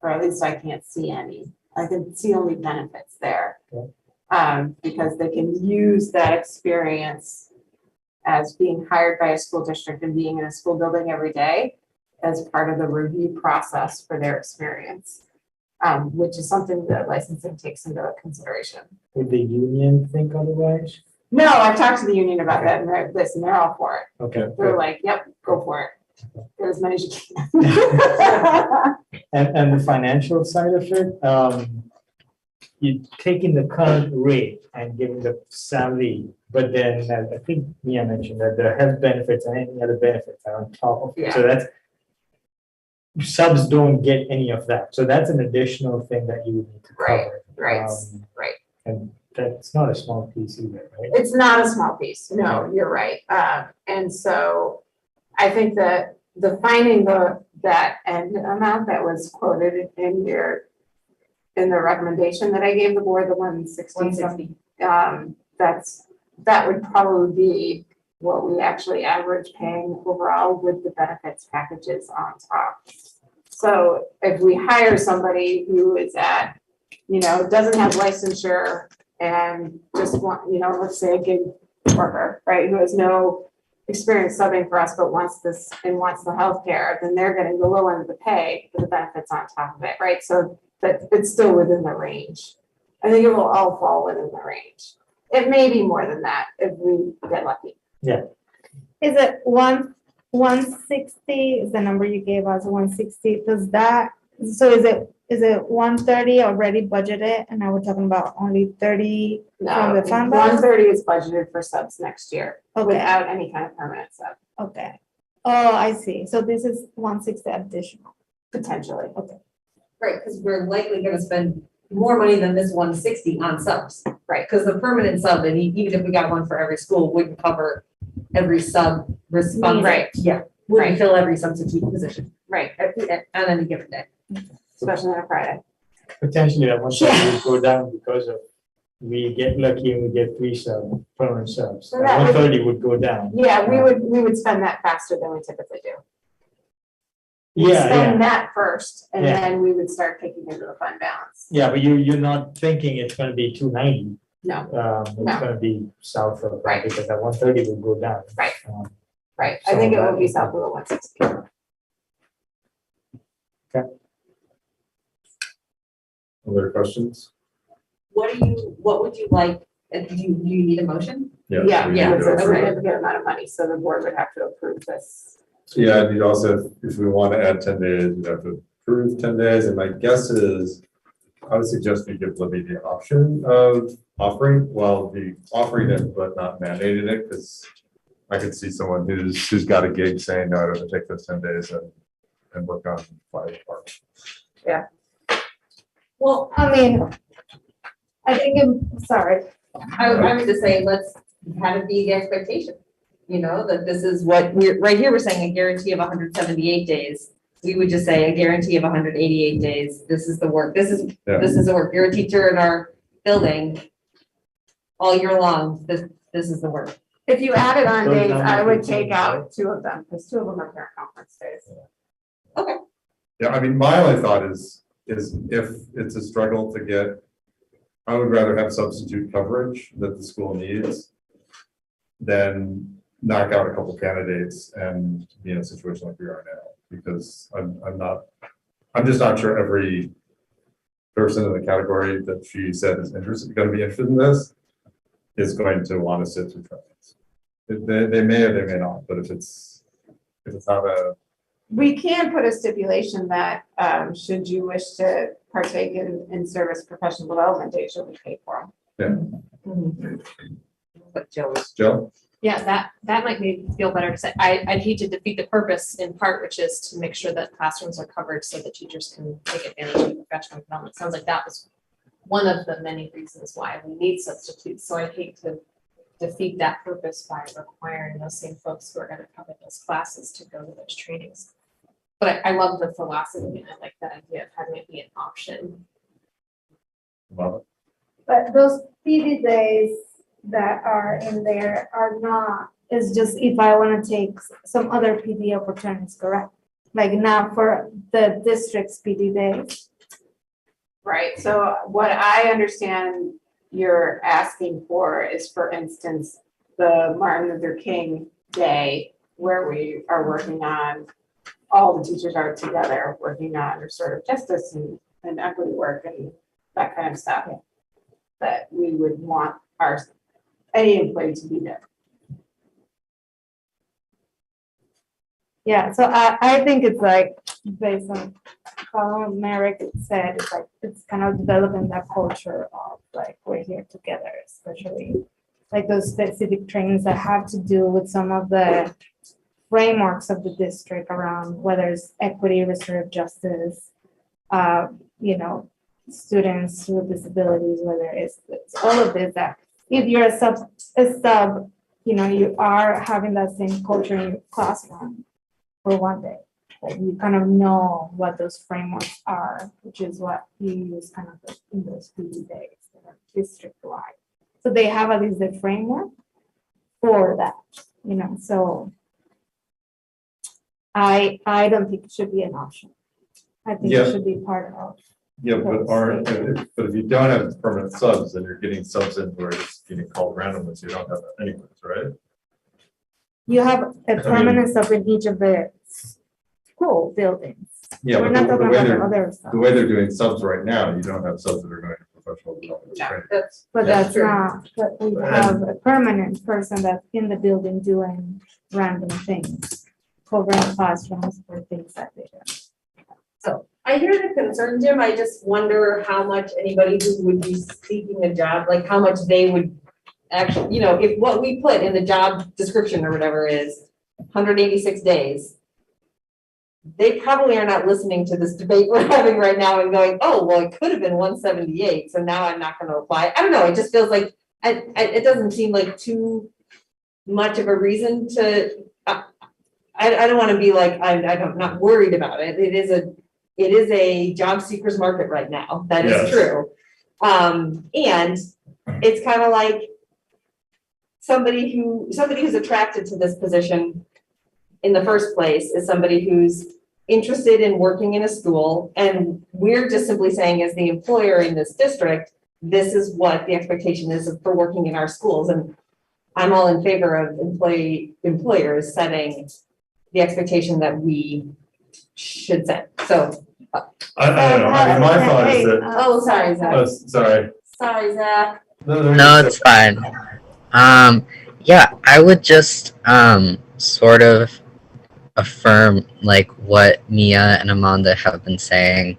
Or at least I can't see any. I can see only benefits there. Okay. Because they can use that experience as being hired by a school district and being in a school building every day as part of the review process for their experience, which is something that licensing takes into consideration. would the union think otherwise? No, I've talked to the union about that and they're all for it. Okay. They're like, yep, go for it. Get as many as you can. And the financial side of it, you taking the current rate and giving the salary, but then I think Mia mentioned that the health benefits and any other benefits are on top of it. So that's, subs don't get any of that. So that's an additional thing that you would need to cover. Right. And that's not a small piece either, right? It's not a small piece. No, you're right. And so I think that defining that end amount that was quoted in your in the recommendation that I gave the board, the 160. 160. That would probably be what we actually average paying overall with the benefits packages on top. So if we hire somebody who is at, doesn't have licensure and just want, let's say a gig worker, right, who has no experience subbing for us, but wants this and wants the healthcare, then they're getting the low end of the pay for the benefits on top of it, right? So that it's still within the range. I think it will all fall within the range. It may be more than that if we get lucky. Is it 160 is the number you gave us, 160? Does that, so is it 130 already budgeted? And now we're talking about only 30 from the fund balance? 130 is budgeted for subs next year Okay. without any kind of permanent sub, Okay. Oh, I see. So this is 160 additional. potentially. Right, because we're likely gonna spend more money than this 160 on subs. Right. Because the permanent sub, and even if we got one for every school, wouldn't cover every sub response. Right. Yeah, wouldn't Right. fill every substitute position Right, on any given day. especially on a Friday. Potentially, that 130 would go down because of, we get lucky and we get 3 permanent subs. So that would- 130 would go down. Yeah, we would spend that faster than we typically do. Yeah, Spend yeah. that first, and Yeah. then we would start kicking into the fund balance. Yeah, but you're not thinking it's gonna be 290. No, It's No. gonna be south of that, Right. because that 130 will go down. Right. Um, right, I think it will be south of the 160. Other questions? What would you like, do you need a motion? Yeah, we need because to it's a approve it. significant amount of money, so the board would have to approve this. Yeah, and you'd also, if we want to add 10 days, we'd have to approve 10 days, and my guess is, I would suggest we give Libby the option of offering it, but not mandating it, because I could see someone who's got a gig saying, no, I don't take those 10 days and work on 5 parts. Well, I mean, I think, sorry. I would just say, let's have it be the expectation, that this is what we're, right here, we're saying a guarantee of 178 days. We would just say a guarantee of 188 days. This is the work. This is the work. You're a teacher in our building all year long. This is the work. If you added on Those days, I numbers would would take change, out right? 2 of them, because 2 of them are parent conference days. Yeah, I mean, my only thought is if it's a struggle to get, I would rather have substitute coverage that the school needs than knock out a couple candidates and be in a situation like we are now, because I'm just not sure every person in the category that she said is going to be interested in this is going to want to sit through trainings. They may or they may not, but if it's not We can put a stipulation that, should you wish to partake in service professional development days, you'll be paid for them. But Joe's. Joe? Yeah, that might make me feel better, because I'd hate to defeat the purpose in part, which is to make sure that classrooms are covered so that teachers can take advantage of professional development. Sounds like that was one of the many reasons why we need substitutes, so I'd hate to defeat that purpose by requiring those same folks who are gonna cover those classes to go to those trainings. But I love the philosophy, and I like that idea of having it be an option. Well, But those PD days that are in there are not, it's just if I want to take some other PD opportunities, correct? Like now for the district's PD days. Right, so what I understand you're asking for is, for instance, the Martin Luther King Day, where we are working on, all the teachers are together, working on restorative justice and equity work and that kind of stuff. That we would want any employee to be there. Yeah, so I think it's like, based on how Merrick said, it's like, it's kind of developing that culture of like, we're here together, especially like those specific trainings that have to do with some of the frameworks of the district around whether it's equity, restorative justice, students with disabilities, whether it's all of this, that if you're a sub, you are having that same culture in your classroom for one day. that you kind of know what those frameworks are, which is what you use kind of in those 3 days that are district-wide. So they have at least the framework for that, so I don't think it should be an option. I think Yeah. it should be part of. Yeah, but if you don't have permanent subs, then you're getting subs in where it's getting called randomly, so you don't have that anyways, right? You have a permanent sub in each of the school buildings. Yeah, We're but not the talking way about the they're, other the stuff. way they're doing subs right now, you don't have subs that are going to professional development No, training. that's, But Yeah, that's sure. not, but we have a permanent person that's in the building doing random things, covering classrooms or things like that. So I hear the concern, Jim. I just wonder how much anybody who would be seeking a job, like how much they would actually, if what we put in the job description or whatever is 186 days, they probably are not listening to this debate we're having right now and going, oh, well, it could have been 178, so now I'm not going to apply. I don't know. It just feels like, it doesn't seem like too much of a reason to, I don't want to be like, I'm not worried about it. It is a job seekers market right now. That is Yes. true. And it's kind of like somebody who's attracted to this position in the first place is somebody who's interested in working in a school. And we're just simply saying, as the employer in this district, this is what the expectation is for working in our schools. And I'm all in favor of employers setting the expectation that we should set. So, I don't know, I mean, my thought is that, oh, sorry, Zach. oh, sorry. Sorry, Zach. No, it's fine. Yeah, I would just sort of affirm like what Mia and Amanda have been saying,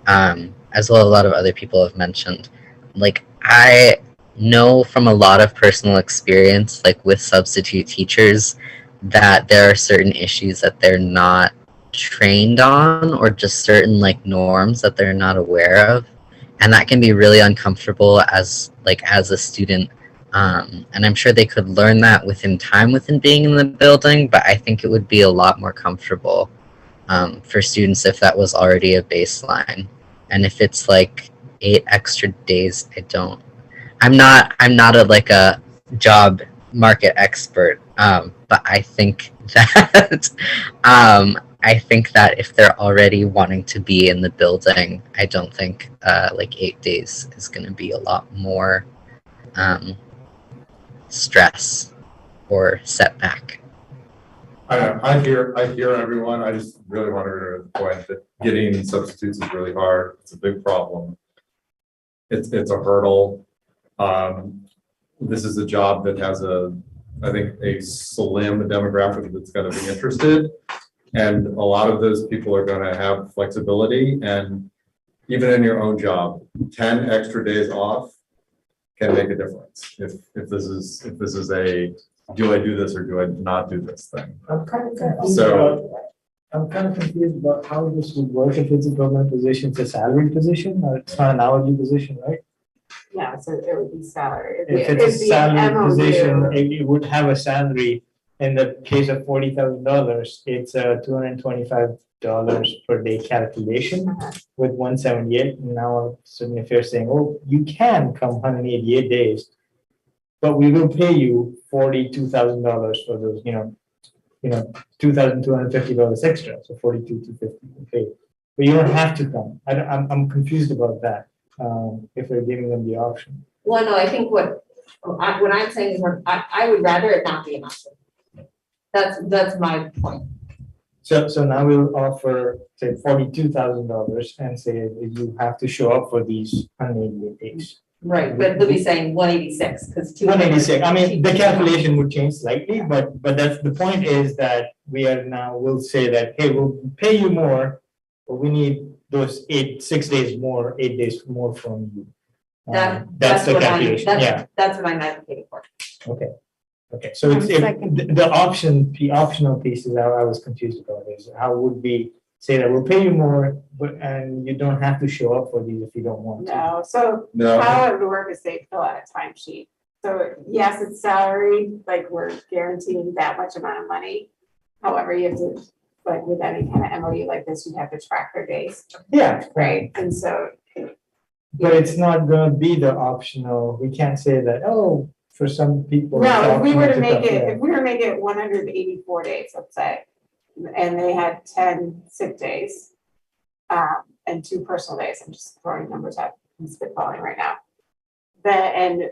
as well as a lot of other people have mentioned. Like, I know from a lot of personal experience, like with substitute teachers, that there are certain issues that they're not trained on, or just certain like norms that they're not aware of, and that can be really uncomfortable as a student. And I'm sure they could learn that within time within being in the building, but I think it would be a lot more comfortable for students if that was already a baseline. And if it's like 8 extra days, I'm not a job market expert, but I think that I think that if they're already wanting to be in the building, I don't think like 8 days is going to be a lot more stress or setback. I don't know, I hear everyone, I just really want to reiterate the point that getting substitutes is really hard, it's a big problem. It's a hurdle. This is a job that has I think a slim demographic that's gonna be interested. And a lot of those people are gonna have flexibility, and even in your own job, 10 extra days off can make a difference. If this is a, do I do this or do I not do this thing? I'm kind of confused So- about how this would work if it's a government position, it's a salaried position, or it's not an hourly position, right? Yeah, so it would be salary. If it's a salaried position, if you would have a salary, in the case of $40,000, it's a $225 per day calculation with 178. Now, so if you're saying, oh, you can come 188 days, but we will pay you $42,000 for those, $2,250 extra, so $42,250 to pay. But you don't have to come. I'm confused about that. If we're giving them the option. Well, no, I think what I'm saying is, I would rather it not be an option. That's my point. So now we'll offer, say, $42,000 and say that you have to show up for these 188 days. Right, but they'll be saying 186, because 186, I mean, the calculation would change slightly, but that's, the point is that we'll say that, hey, we'll pay you more, but we need those 6 days more, 8 days more from you. That's the calculation, yeah. That's what I'm advocating for. Okay, so it's, the optional piece is how I was confused about is how would we say that we'll pay you more, and you don't have to show up for these if you don't want to. No, so No. how it would work is they fill out a timesheet. So yes, it's salary, like we're guaranteeing that much amount of money. However, you have to like with any kind of MOU like this, you'd have to track their days, Yeah, right? And so, but it's not gonna be the optional, we can't say that, oh, for some people. it's no, if we were to optional make come, it, yeah. if we were to make it 184 days, let's say, and they had 10 sick days, and 2 personal days, I'm just throwing numbers out, I'm spitballing right now. And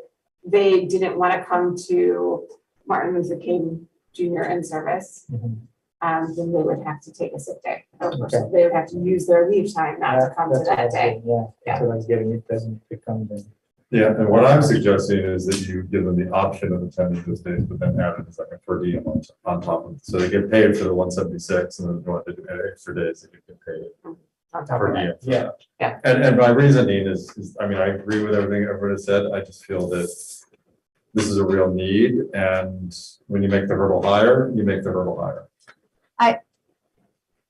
they didn't want to come to Martin Luther King Jr. in service, Mhm. then they would have to take a sick day. Okay. They would have to use their leave time not to come to That's what I that was day. getting, yeah, that's what I was getting, it doesn't become the. Yeah, and what I'm suggesting is that you give them the option of attending those days, but then add it as like a per diem on top of it. So they get paid for the 176 and then go to extra days that you get paid On top per of diem. it. for Yeah. that. Yeah. And my reasoning is, I mean, I agree with everything everyone has said. I just feel that this is a real need, and when you make the hurdle higher, you make the hurdle higher.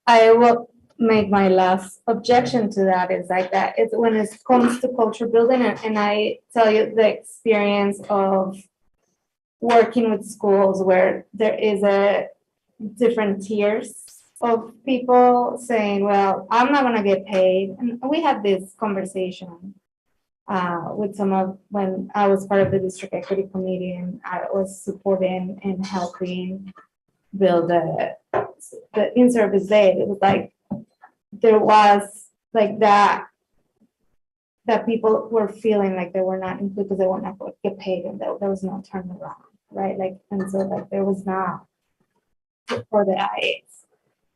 I will make my last objection to that is like that, it's when it comes to culture building, and I tell you the experience of working with schools where there is a different tiers of people saying, well, I'm not gonna get paid, and we had this conversation with some of, when I was part of the district equity committee, and I was supporting and helping build the in-service day. It was like, there was like that people were feeling like they were not included because they were not going to get paid, and there was no turnaround, right? Like, and so like there was not for the IAs.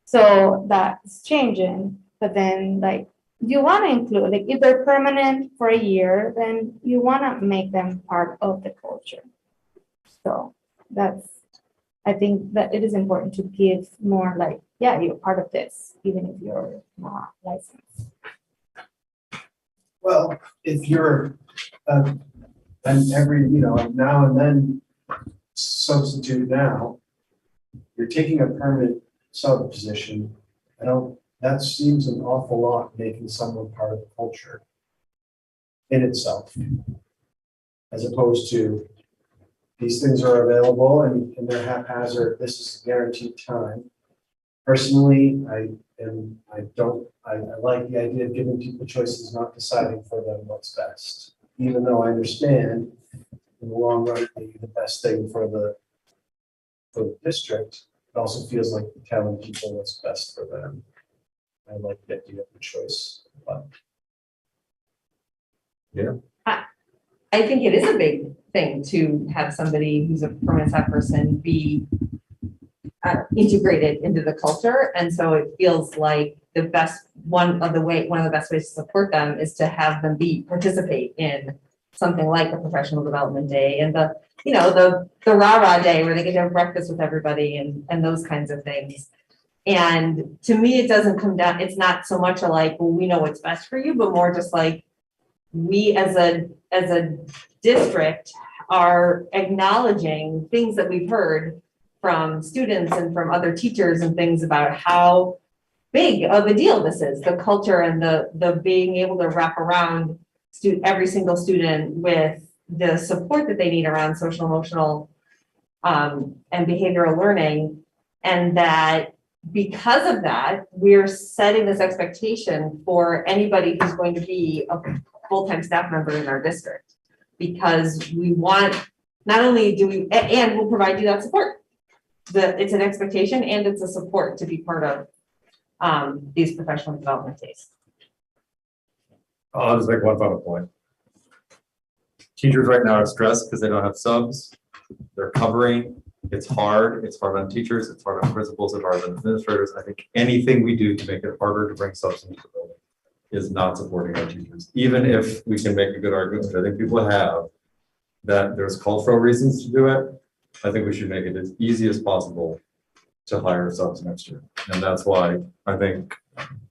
So that's changing, but then like you want to include, like if they're permanent for a year, then you want to make them part of the culture. So that's, I think that it is important to give more like, yeah, you're part of this, even if you're not licensed. Well, if you're, and every, now and then substitute now, you're taking a permanent sub position. That seems an awful lot, making someone part of the culture in itself. As opposed to, these things are available and they're haphazard, this is guaranteed time. Personally, I like the idea of giving people choices, not deciding for them what's best. Even though I understand in the long run, it may be the best thing for the district, it also feels like telling people what's best for them. I like the idea of the choice, but. Yeah. I think it is a big thing to have somebody who's a permanent staff person be integrated into the culture, and so it feels like one of the best ways to support them is to have them participate in something like a professional development day and the rah-rah day where they get to have breakfast with everybody and those kinds of things. And to me, it doesn't come down, it's not so much like, well, we know what's best for you, but more just like, we as a district are acknowledging things that we've heard from students and from other teachers and things about how big of a deal this is, the culture and the being able to wrap around every single student with the support that they need around social, emotional, and behavioral learning. And that because of that, we're setting this expectation for anybody who's going to be a full-time staff member in our district, because we want, not only do we, and we'll provide you that support. It's an expectation and it's a support to be part of these professional development days. I'll just make one final point. Teachers right now are stressed because they don't have subs. They're covering. It's hard. It's hard on teachers. It's hard on principals. It's hard on administrators. I think anything we do to make it harder to bring subs into the building is not supporting our teachers. Even if we can make a good argument, which I think people have, that there's cultural reasons to do it, I think we should make it as easy as possible to hire subs next year. And that's why I think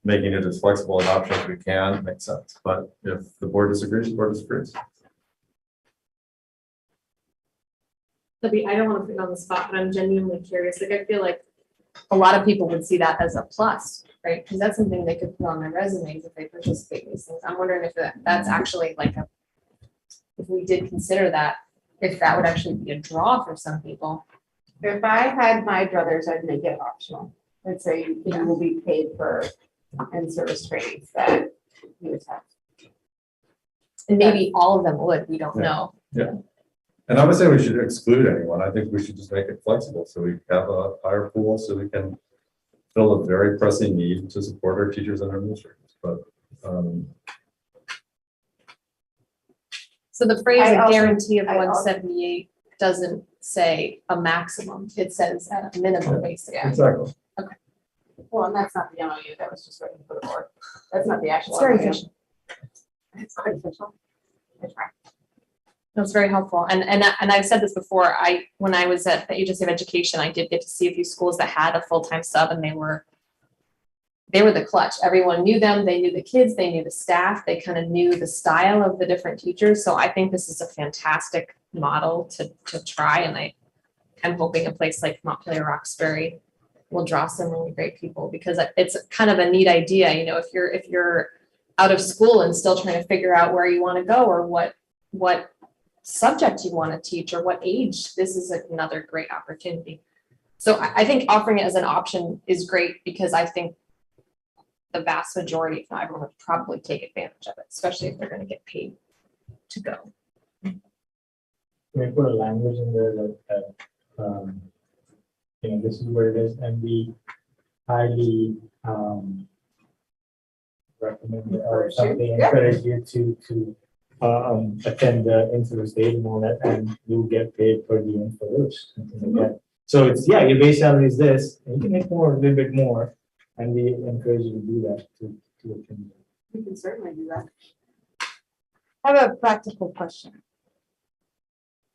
making it as flexible an option as we can makes sense. But if the board disagrees, the board disagrees. Libby, I don't want to put you on the spot, but I'm genuinely curious. Like, I feel like a lot of people would see that as a plus, right? Because that's something they could put on their resumes if they participate in these things. I'm wondering if that's actually like if we did consider that, if that would actually be a draw for some people. If I had my druthers, I'd make it optional. I'd say you will be paid for in-service trainings that you attend. And maybe all of them would, we don't Yeah. know. And I would say we should exclude anyone. I think we should just make it flexible so we have a higher pool so we can fill a very pressing need to support our teachers and our administrators. But So the phrase I a also- guarantee of I also- 178 doesn't say a maximum, it says at a minimum basically. exactly. Well, and that's not the MOU, that was just written for the board. That's not the actual. It's very MOU. efficient. It's quite official. I try. That's very helpful. And I've said this before, when I was at the Agency of Education, I did get to see a few schools that had a full-time sub and they were the clutch. Everyone knew them, they knew the kids, they knew the staff, they kind of knew the style of the different teachers. So I think this is a fantastic model to try. And I'm hoping a place like Montpelier-Roxbury will draw some really great people because it's kind of a neat idea. You know, if you're out of school and still trying to figure out where you want to go or what subject you want to teach or what age, this is another great opportunity. So I think offering it as an option is great because I think the vast majority, if not everyone, would probably take advantage of it, especially if they're going to get paid to go. We put a language in there that, this is what it is, and we highly, recommend or something, encourage you to attend the in-service days and all that, and you'll get paid per diem for those, something like that. So it's, your base salary is this, and you can make more, a little bit more, and we encourage you to do that, to attend. We can certainly do that. I have a practical question.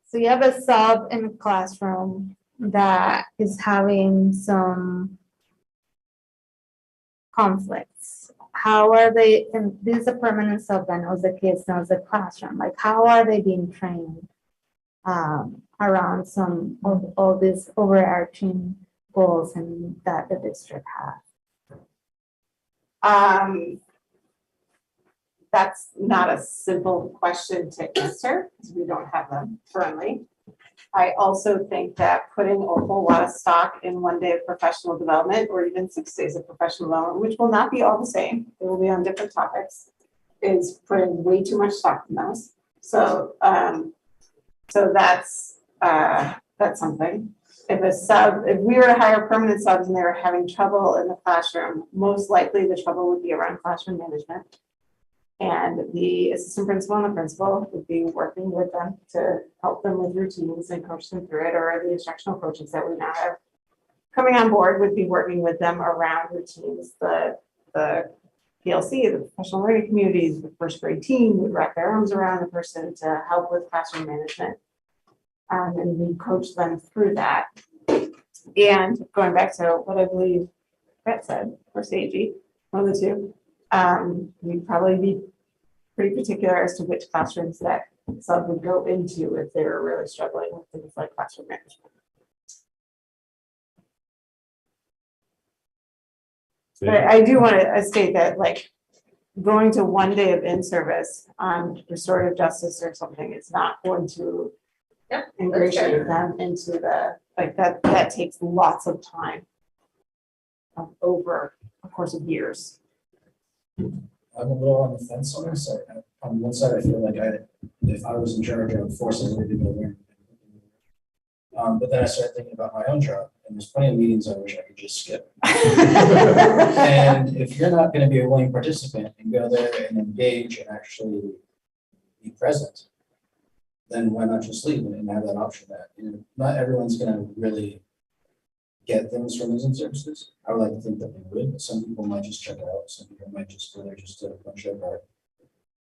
So you have a sub in a classroom that is having some conflicts. How are they, and this is a permanent sub that knows the kids, knows the classroom, like how are they being trained around some of all these overarching goals and that the district has? That's not a simple question to answer because we don't have them currently. I also think that putting a whole lot of stock in one day of professional development or even 6 days of professional development, which will not be all the same, it will be on different topics, is putting way too much stock in those. So, so that's something. If we were to hire permanent subs and they were having trouble in the classroom, most likely the trouble would be around classroom management. And the assistant principal and the principal would be working with them to help them with routines and coach them through it, or the instructional coaches that we now have coming on board would be working with them around routines. The PLC, the professional learning communities, the first grade team would wrap their arms around the person to help with classroom management. And we coach them through that. And going back to what I believe Brett said, or Seiji, one of the two, we'd probably be pretty particular as to which classrooms that sub would go into if they were really struggling with things like classroom management. But I do want to state that, like, going to 1 day of in-service on restorative justice or something is not going to ingratiate them into the, like, that takes lots of time over a course of years. I'm a little on the fence on this. On one side, I feel like if I was in charge, I would force everybody to go learn. But then I started thinking about my own job, and there's plenty of meetings I wish I could just skip. And if you're not going to be a willing participant and go there and engage and actually be present, then why not just leave and have that option? That not everyone's going to really get things from these services. I would like to think that they would, but some people might just check it out. Some people might just go there just to punch their card.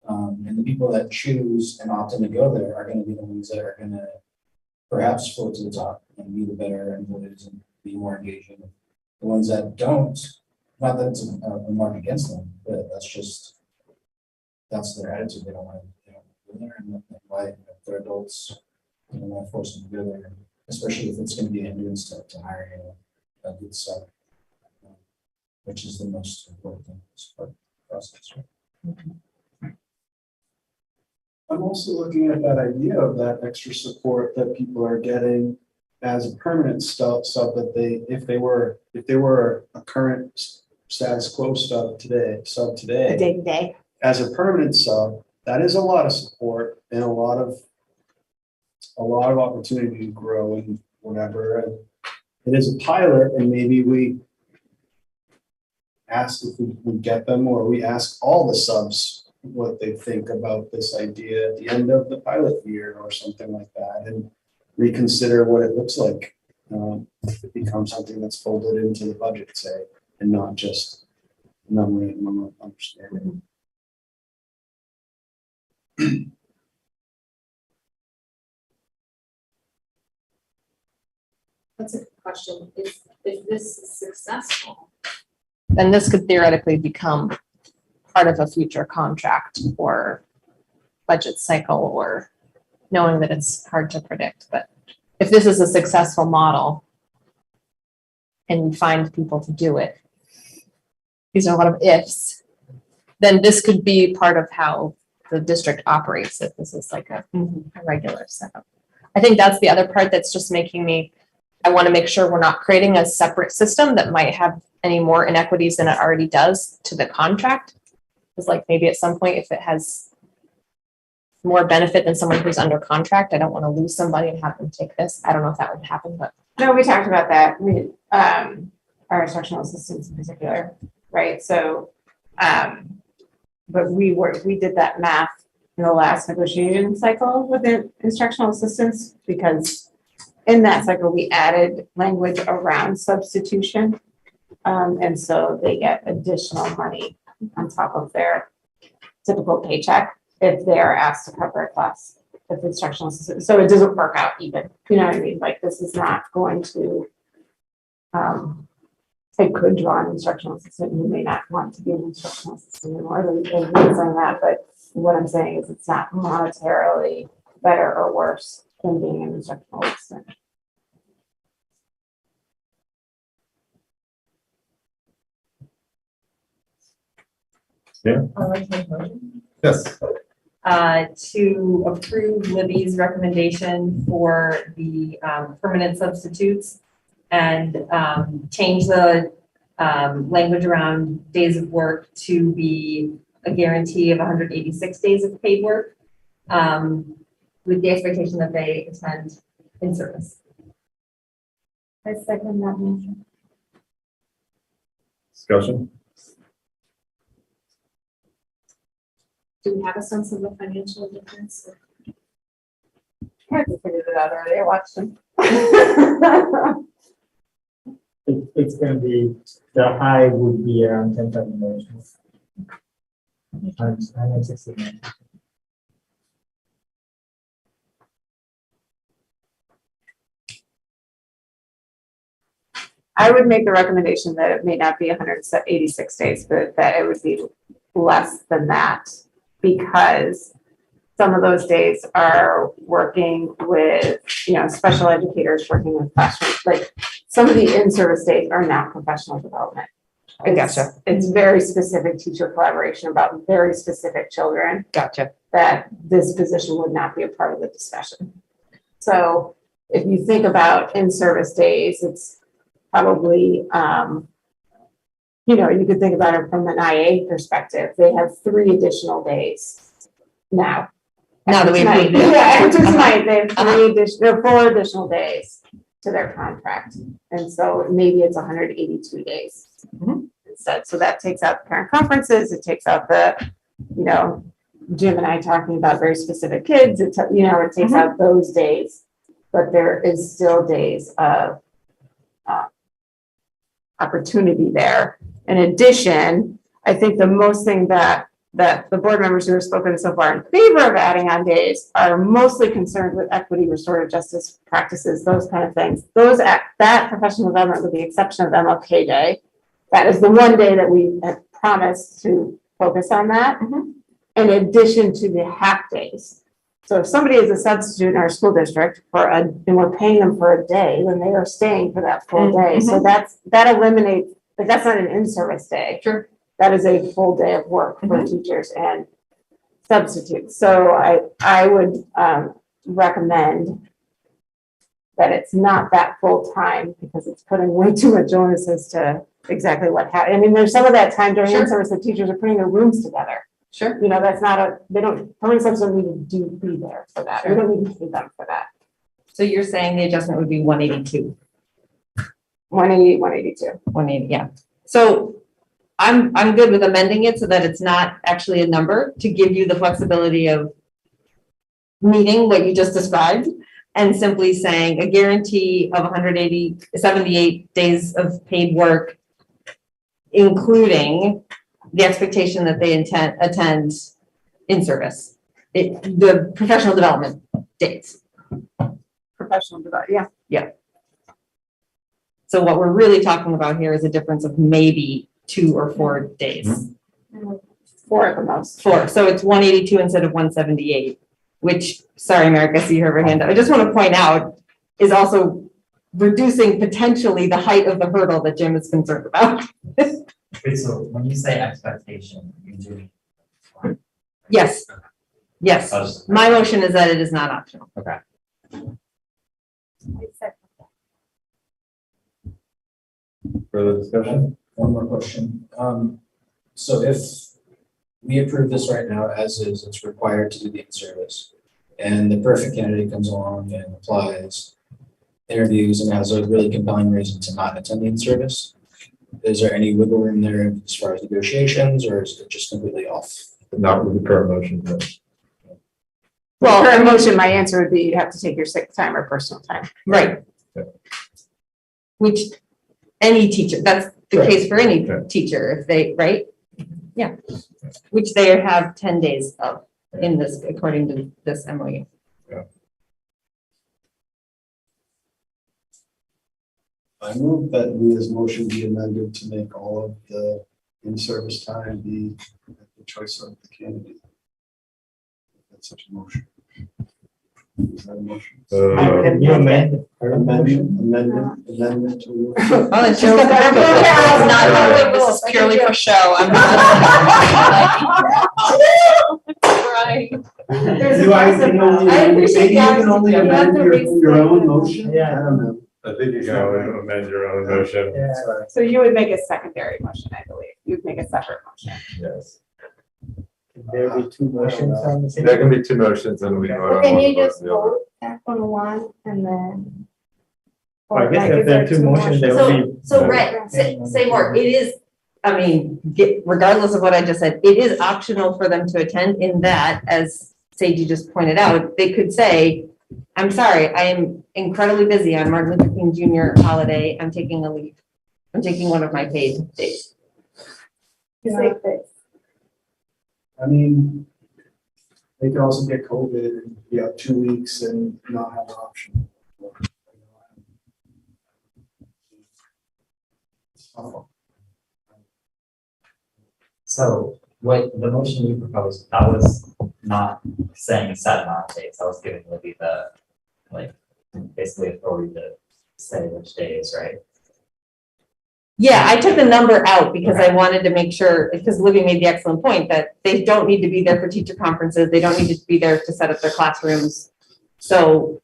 And the people that choose and opt in to go there are going to be the ones that are going to perhaps float to the top and be the better employees and be more engaging. The ones that don't, not that it's a mark against them, but that's their attitude. They don't want to go there, and why if they're adults, you don't want to force them to go there, especially if it's going to be a hindrance to hiring a good sub, which is the most important thing in this part of the process. Right? I'm also looking at that idea of that extra support that people are getting as a permanent sub that if they were a current status quo sub today, A day-to-day. as a permanent sub, that is a lot of support and a lot of opportunity to grow and whatever. And it is a pilot, and maybe we ask if we get them, or we ask all the subs what they think about this idea at the end of the pilot year or something like that, and reconsider what it looks like. If it becomes something that's folded into the budget, say, and not just memorandum of understanding. That's a good question. If this is successful, then this could theoretically become part of a future contract or budget cycle, or knowing that it's hard to predict. But if this is a successful model and you find people to do it, these are a lot of ifs, then this could be part of how the district operates, if this is like a regular setup. I think that's the other part that's just making me, I want to make sure we're not creating a separate system that might have any more inequities than it already does to the contract. Because like maybe at some point, if it has more benefit than someone who's under contract, I don't want to lose somebody and have them take this. I don't know if that would happen, but. No, we talked about that. We, our instructional assistants in particular, right? So, but we did that math in the last negotiation cycle with the instructional assistants, because in that cycle, we added language around substitution. And so they get additional money on top of their typical paycheck if they're asked to cover a class with instructional assistants. So it doesn't work out even, you know what I mean? Like, this is not going to, it could draw an instructional assistant who may not want to be an instructional assistant anymore. I'm not saying that, but what I'm saying is it's not monetarily better or worse than being an instructional assistant. Yes. To approve Libby's recommendation for the permanent substitutes and change the language around days of work to be a guarantee of 186 days of paid work, with the expectation that they attend in service. I second that motion. Discussion? Do we have a sense of the financial difference? I had to figure it out already. I watched them. It's gonna be, the high would be around 10,000 dollars. I'm 69. I would make the recommendation that it may not be 186 days, but that it would be less than that, because some of those days are working with, you know, special educators working with classrooms. Like, some of the in-service days are not professional development. I gotcha. It's very specific teacher collaboration about very specific children. Gotcha. That this position would not be a part of the discussion. So if you think about in-service days, it's probably, you know, you could think about it from an IA perspective. They have 3 additional days now. Now that we've Tonight. moved it. Yeah, after tonight, they have 4 additional days to their contract. And so maybe it's 182 days instead. So that takes out the parent conferences, it takes out the, you know, Jim and I talking about very specific kids, it takes out those days, but there is still days of opportunity there. In addition, I think the most thing that the board members who have spoken so far in favor of adding on days are mostly concerned with equity, restorative justice practices, those kind of things. That professional development, with the exception of MLK Day, that is the one day that we have promised to focus on that, in addition to the half days. So if somebody is a substitute in our school district and we're paying them for a day, then they are staying for that full day. So that eliminates, but that's not an in-service day. Sure. That is a full day of work for teachers and substitutes. So I would recommend that it's not that full time because it's putting way too much onus as to exactly what happened. I mean, there's some of that time during Sure. in-service that teachers are putting their rooms together. Sure. You know, that's not they don't, permanent subs don't need to be there for that. We Sure. don't need to pay them for that. So you're saying the adjustment would be 182, 180, 182. 180, yeah. So I'm good with amending it so that it's not actually a number, to give you the flexibility of meeting what you just described, and simply saying a guarantee of 78 days of paid work, including the expectation that they attend in service, the professional development dates. Professional development, yeah. So what we're really talking about here is a difference of maybe 2 or 4 days. 4 at the most. 4, so it's 182 instead of 178, which, sorry, Merrick, I see you have your hand up. I just want to point out is also reducing potentially the height of the hurdle that Jim is concerned about. Wait, so when you say expectation, you do. Yes, yes. My motion is that it is not optional. Okay. Further discussion? One more question. So if we approve this right now as is, it's required to do the in-service, and the perfect candidate comes along and applies, interviews, and has a really compelling reason to not attend the in-service, is there any wiggle room there as far as negotiations, or is it just completely off? Not with the current motion, but Well, for a motion, my answer would be you have to take your sick time or personal time. Right. Yeah. Which any teacher, that's the Right. case for any Okay. teacher, if they, right? Yeah, which they have 10 days of in this, according to this MOU. I move that Leah's motion be amended to make all of the in-service time be at the choice of the candidate. That's such a motion. Is that a motion? You amend her motion? Amendment to. Oh, it's just a- not, This is purely for show. I'm not. Right. Do I can only, I appreciate maybe you that. can only You have amend to your own restate it. motion? Yeah. I don't know. I think you can always amend your own motion. Yeah. Sorry. So you would make a secondary motion, I believe. You'd make a separate motion. Yes. Can there be 2 motions on the same? There can be 2 motions and we vote on But can one you or just the other. vote back on one and then? Well, I or guess like, if is there are 2 motions, there will be. So Rhett, say more, it is, I mean, regardless of what I just said, it is optional for them to attend in that, as Sadie just pointed out, they could say, I'm sorry, I am incredibly busy on Martin Luther King Jr. holiday, I'm taking a leave. I'm taking one of my paid days. Say this. I mean, they could also get COVID and be out 2 weeks and not have an option. So what the motion you proposed, that was not saying a set amount of days, that was giving Libby the, like, basically authority to say which days, right? Yeah, I took the number out because I wanted to make sure, because Libby made the excellent point that they don't need to be there for teacher conferences, they don't need to be there to set up their classrooms. So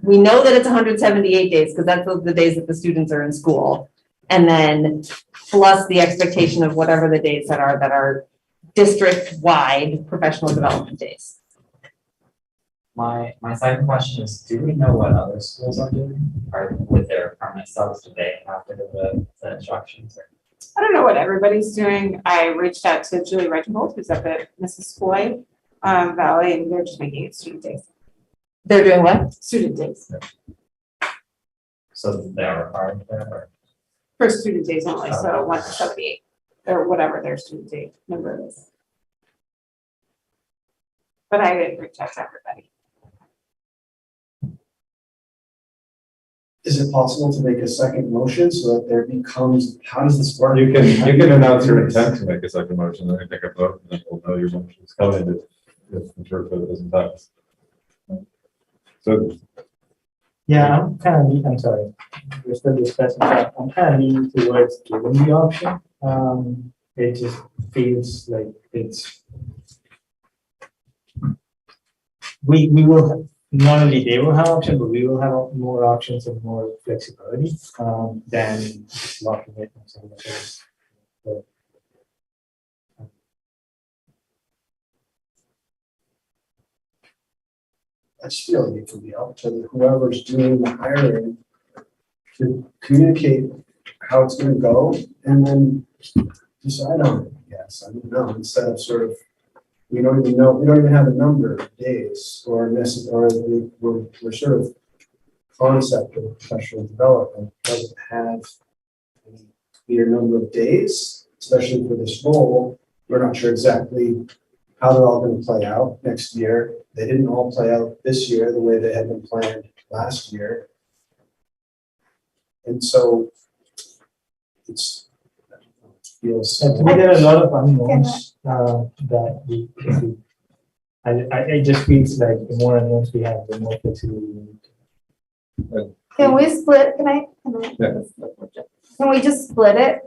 we know that it's 178 days, because that's the days that the students are in school. And then plus the expectation of whatever the days that are district-wide professional development days. My second question is, do we know what other schools are doing, or with their permanent subs, do they have to do the instructions? Or? I don't know what everybody's doing. I reached out to Julie Reginald, who's up at Mrs. Floyd Valley, and they're just making it student days. They're doing what? Student days. So they are required to, or? For student days only, so 1 to 78, or whatever their student day number is. But I didn't reach out to everybody. Is it possible to make a second motion so that there becomes, how does this work? You can announce your intent to make a second motion, then take a vote, and then we'll know your motion is coming if the church vote doesn't pass. So Yeah, I'm kind of, I'm sorry, we're still discussing, but I'm kind of leaning towards giving the option. It just feels like it's, we will not only they will have options, but we will have more options and more flexibility than just locking it. And so so, I just feel like it could be up to whoever's doing the hiring to communicate how it's gonna go and then decide on it, I guess. I don't know, instead of sort of, we don't even have a number of days or we're sort of concept of professional development doesn't have a clear number of days, especially for this role. We're not sure exactly how they're all gonna play out next year. They didn't all play out this year the way they had been planned last year. And so it's, feels. to me, there are a lot of unknowns that I just feels like the more unknowns we have, the more flexibility we need. Can we split, Yeah. can we just split it?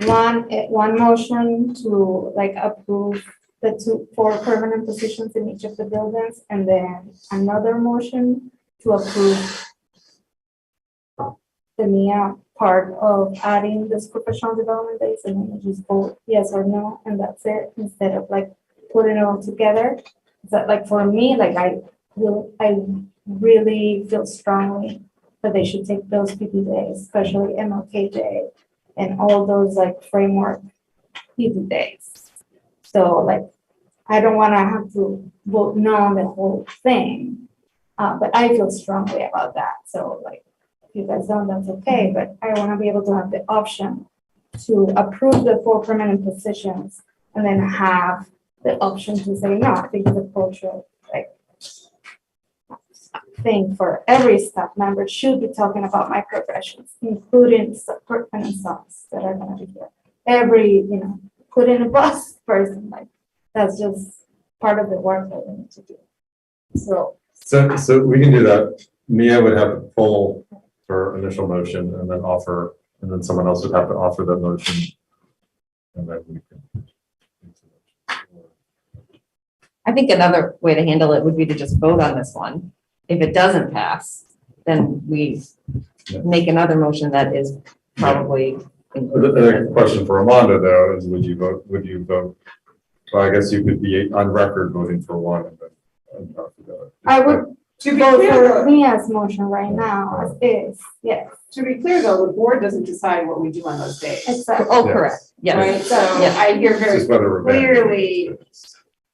One motion to like approve the 4 permanent positions in each of the buildings, and then another motion to approve the NIA part of adding this professional development days, and then you just vote yes or no, and that's it, instead of like putting it all together. Is that like for me, like I really feel strongly that they should take those PD days, especially MLK Day and all those like framework PD days. So like, I don't want to have to vote no on the whole thing, but I feel strongly about that. So like, if you guys don't, that's okay, but I want to be able to have the option to approve the 4 permanent positions and then have the option to say no. I think it's a cultural like thing for every staff member should be talking about microaggressions, including support and subs that are going to be here. Every, put in a bus person, like that's just part of the work that we need to do. So we can do that. Mia would have to pull her initial motion and then offer, and then someone else would have to offer that motion. And then we can. I think another way to handle it would be to just vote on this one. If it doesn't pass, then we make another motion that is probably. The question for Amanda though is, would you vote? Well, I guess you could be on record voting for one and then talk about it. I would To be vote clear, for though, Mia's motion right now as is, yes, to be clear though, the board doesn't decide what we do on those days. exactly. Oh, Yes. correct, yes. Right, so Yeah. I hear It's very just whether we're banning it. clearly,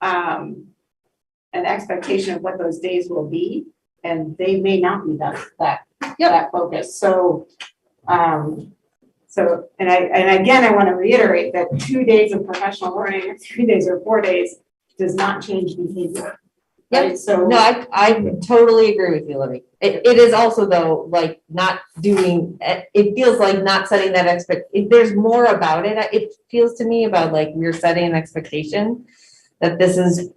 an expectation of what those days will be, and they may not be that focused, so, and again, I want to reiterate that 2 days of professional learning, or 3 days or 4 days, does not change behavior. Yep. Right, so. No, I totally agree with you, Libby. It is also though, like not doing, it feels like not setting that if there's more about it, it feels to me about like we're setting an expectation that this is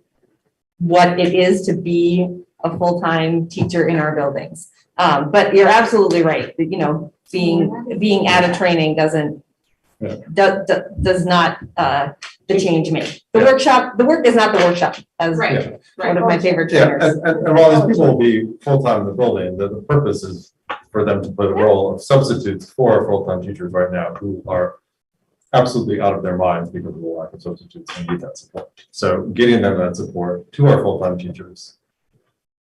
what it is to be a full-time teacher in our buildings. But you're absolutely right, that, being at a training doesn't, does not, the change make. The work is not the workshop, as Right. one of my favorite Yeah, trainers. and while these people will be full-time in the building, the purpose is for them to play the role of substitutes for full-time teachers right now who are absolutely out of their minds because of the lack of substitutes and need that support. So getting them that support to our full-time teachers,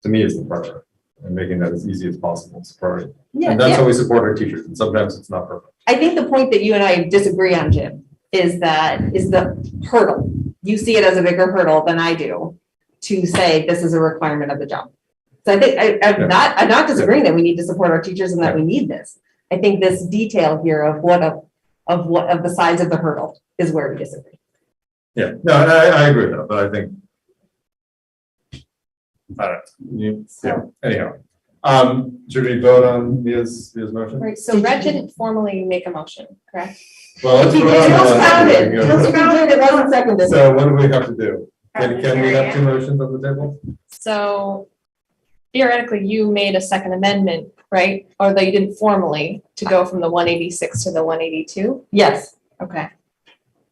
to me, is the priority, and making that as easy as possible is the priority. Yeah, And that's yeah. how we support our teachers, and sometimes it's not perfect. I think the point that you and I disagree on, Jim, is the hurdle. You see it as a bigger hurdle than I do to say this is a requirement of the job. So I think I'm not disagreeing that we need to support our teachers and that we need this. I think this detail here of the size of the hurdle is where we disagree. Yeah, no, and I agree with that, but I think, I don't know, anyhow. Should we vote on Mia's motion? Right, so Red didn't formally make a motion, correct? Well, let's He vote on just the one. founded, it wasn't seconded. So what do we have to do? Can we have 2 motions on the table? So theoretically, you made a second amendment, right? Or that you didn't formally to go from the 186 to the 182? Yes, Okay.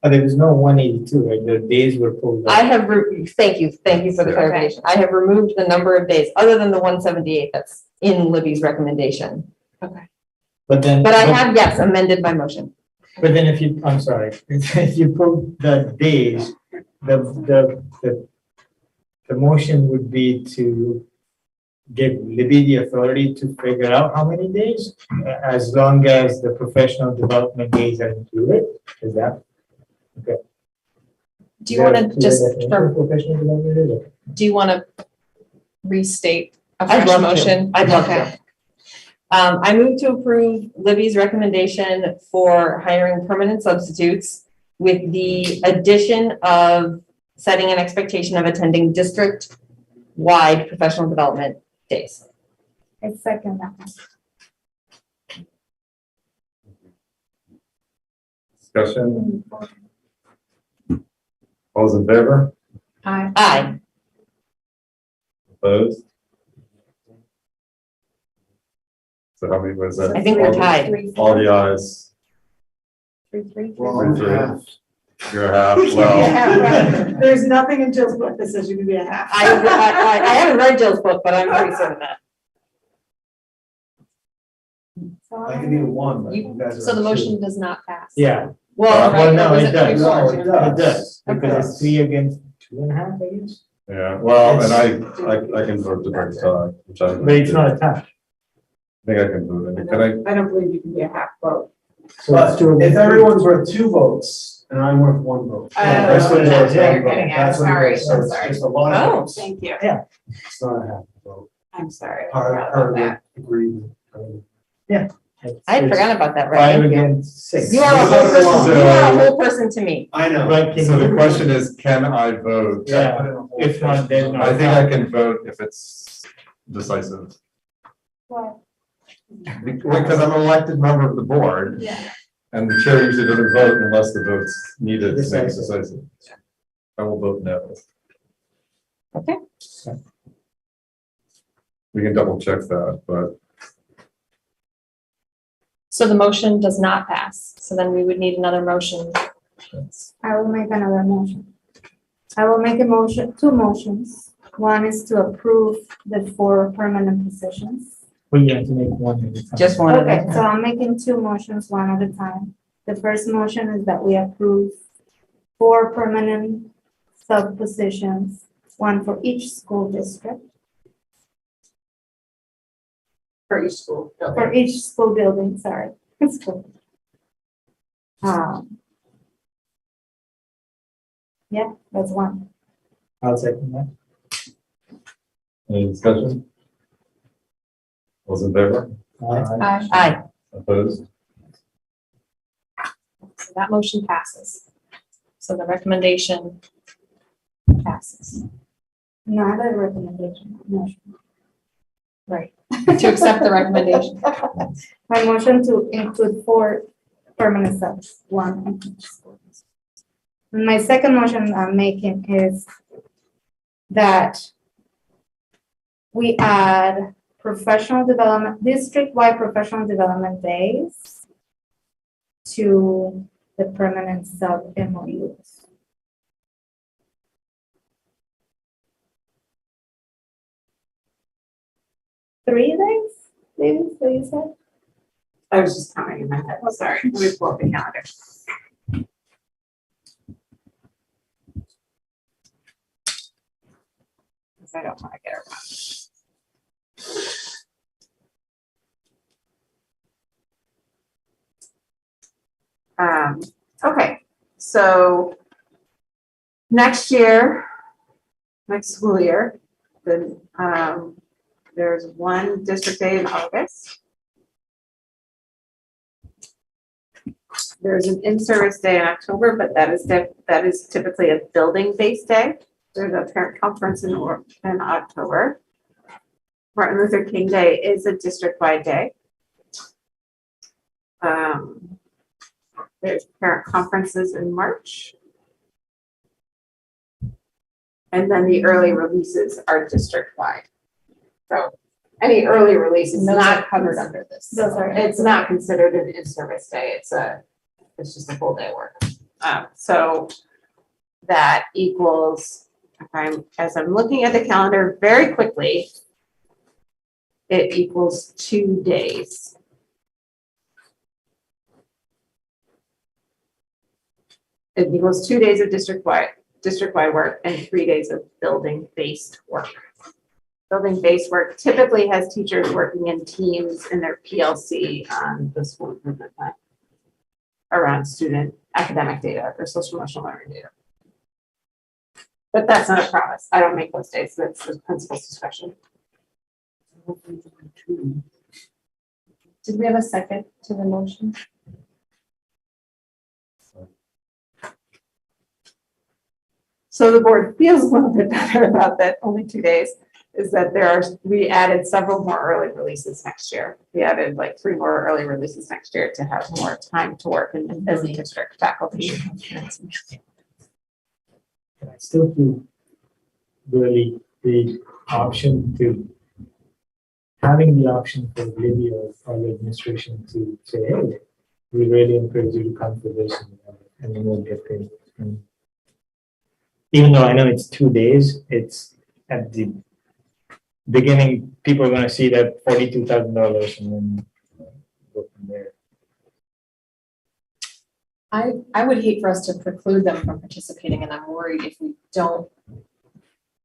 There was no 182, right? The days were pulled I out. have, thank you for the Yeah. clarification. I have removed the number of days, other than the 178 that's in Libby's recommendation. But then. But I have, yes, amended my motion. But then if you, I'm sorry, if you pull the days, the motion would be to give Libby the authority to figure out how many days, as long as the professional development days are included, is that? Do you want Is to that just, clear definition of professional development days, or? do you want to restate a I'd fresh love to. motion? I'd love Okay. to. I move to approve Libby's recommendation for hiring permanent substitutes with the addition of setting an expectation of attending district-wide professional development days. I second that. Discussion? All those in favor? Aye. Opposed? So how many was that? I think we're tied. All the ayes. 3-3. Well, Three. half. You're a half, well, Yeah, there's nothing in Jill's book that says you can be a half. I haven't read Jill's book, but I'm pretty certain of that. I can do one, but you guys are. So the on two. motion does not pass. Yeah, Well, well, no, was it it does. 3-4? No, It does, Okay. because it's 3 against 2.5, I guess. yeah, well, and I can vote to break tie, which I. But it's not a tie. I think I can vote, it. Can I? I don't believe you can be a half vote. So it's But 2 if against everyone's worth 2 votes, and I'm worth 1 vote. Oh, That's what it is. that's what you're getting at. That's what it Sorry, is. So I'm it's sorry. just a lot of Oh. votes. Thank you. It's not a half vote. I'm sorry. I Part forgot about of that. the agreement. I had forgotten about that, right? 5 Thank you. against 6. You are a whole person, you are a whole person to me. I know. Right, can So the you- question is, can I vote? Yeah, if not, then no. I think I can vote if it's decisive. What? Because I'm an elected member of the board. Yeah. And the chair usually doesn't vote unless the vote's needed to make it Decisive. decisive. I will vote no. Okay. We can double check that, but So the motion does not pass. So then we would need another motion. I will make another motion. I will make a motion, 2 motions. One is to approve the 4 permanent positions. Well, you have to make one at a time. Just one of Okay, them. so I'm making 2 motions, one at a time. The first motion is that we approve 4 permanent sub positions, 1 for each school district, For each school. for each school building, sorry. School. Yeah, that's 1. I'll second that. any discussion? Those in favor? Aye. Opposed? So that motion passes. So the recommendation passes. Not a recommendation, motion. Right. To accept the recommendation. My motion to include 4 permanent subs, 1 in each school. And my second motion I'm making is that we add professional development, district-wide professional development days to the permanent sub MOUs. Three days, maybe, so you said? I was just counting in my head. Oh, sorry. Let me pull up the calendar. Because I don't want to get it wrong. Okay, so next year, next school year, then, there's 1 district day in August. There's an in-service day in October, but that is typically a building-based day. There's a parent conference in October. Martin Luther King Day is a district-wide day. There's parent conferences in March. And then the early releases are district-wide. So any early release is not covered under this. Those are- It's not considered an in-service day. It's just a full day work. So that equals, as I'm looking at the calendar very quickly, it equals 2 days. It equals 2 days of district-wide work and 3 days of building-based work. Building-based work typically has teachers working in teams in their PLC on the school improvement plan around student academic data or social emotional learning data. But that's not a promise. I don't make those days. That's the principal's discretion. Did we have a second to the motion? So the board feels a little bit better about that, only 2 days, is that we added several more early releases next year. We added like 3 more early releases next year to have more time to work as a district faculty. I still feel really the option to having the option for video or the administration to say, hey, we really encourage you to come for this and you won't get paid. And even though I know it's 2 days, it's at the beginning, people are going to see that $42,000 and then go from there. I would hate for us to preclude them from participating, and I'm worried if we don't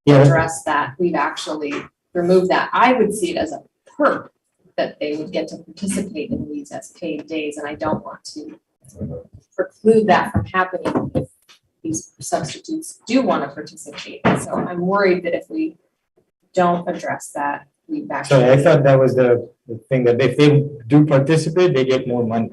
Yeah, address that, we've actually removed that. I would see it as a perk that they would get to participate in these as paid days, and I don't want to preclude that from happening if these substitutes do want to participate. So I'm worried that if we don't address that, we've actually. so I thought that was the thing, that if they do participate, they get more money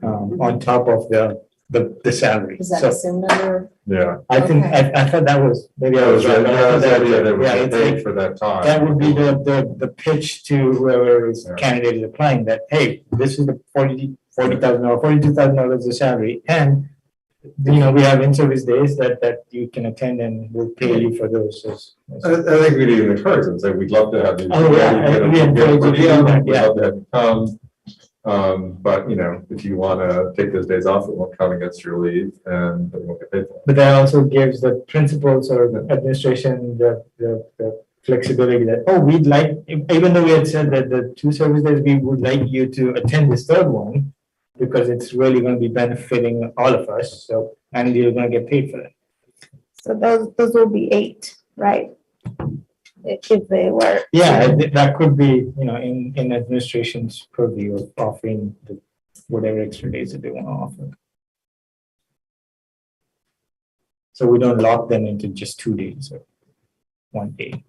on top of the salary. Is that So assumed under? Yeah. I think, Okay. I thought that was, maybe I That was was wrong. but I thought the that was idea it. they would Yeah, get it's paid like- for that time. That would be the pitch to whoever is Yeah. candidate is applying, that, hey, this is the $40,000 or $42,000 a salary, and we have in-service days that you can attend and we'll pay you for those. I think we'd even encourage them, say, we'd love to have you. Oh, yeah, we encourage you to do that, We'd yeah. love to have you come. But, if you want to take those days off, it won't count against your leave and it won't get paid for. But that also gives the principals or the administration the flexibility that, oh, we'd like, even though we had said that the 2 service days, we would like you to attend this third one, because it's really going to be benefiting all of us, and you're going to get paid for that. So those will be 8, right? If they were. Yeah, that could be, in administration's purview of offering whatever extra days that they want to offer. So we don't lock them into just 2 days or 1 day.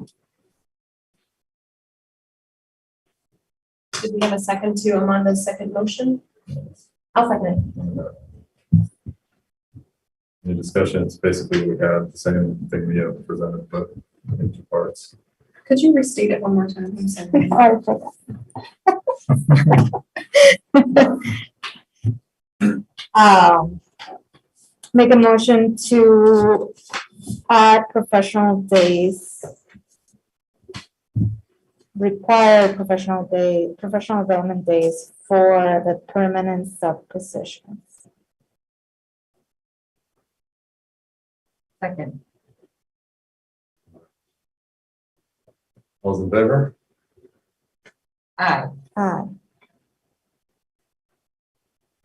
Did we have a second to Amanda's second motion? I'll second it. The discussions, basically, we had the same thing we have presented, but in 2 parts. Could you restate it one more time? I'm sorry. Sorry for that. Make a motion to add professional days. Require professional development days for the permanent sub positions. Second. All's in favor? Aye. Aye.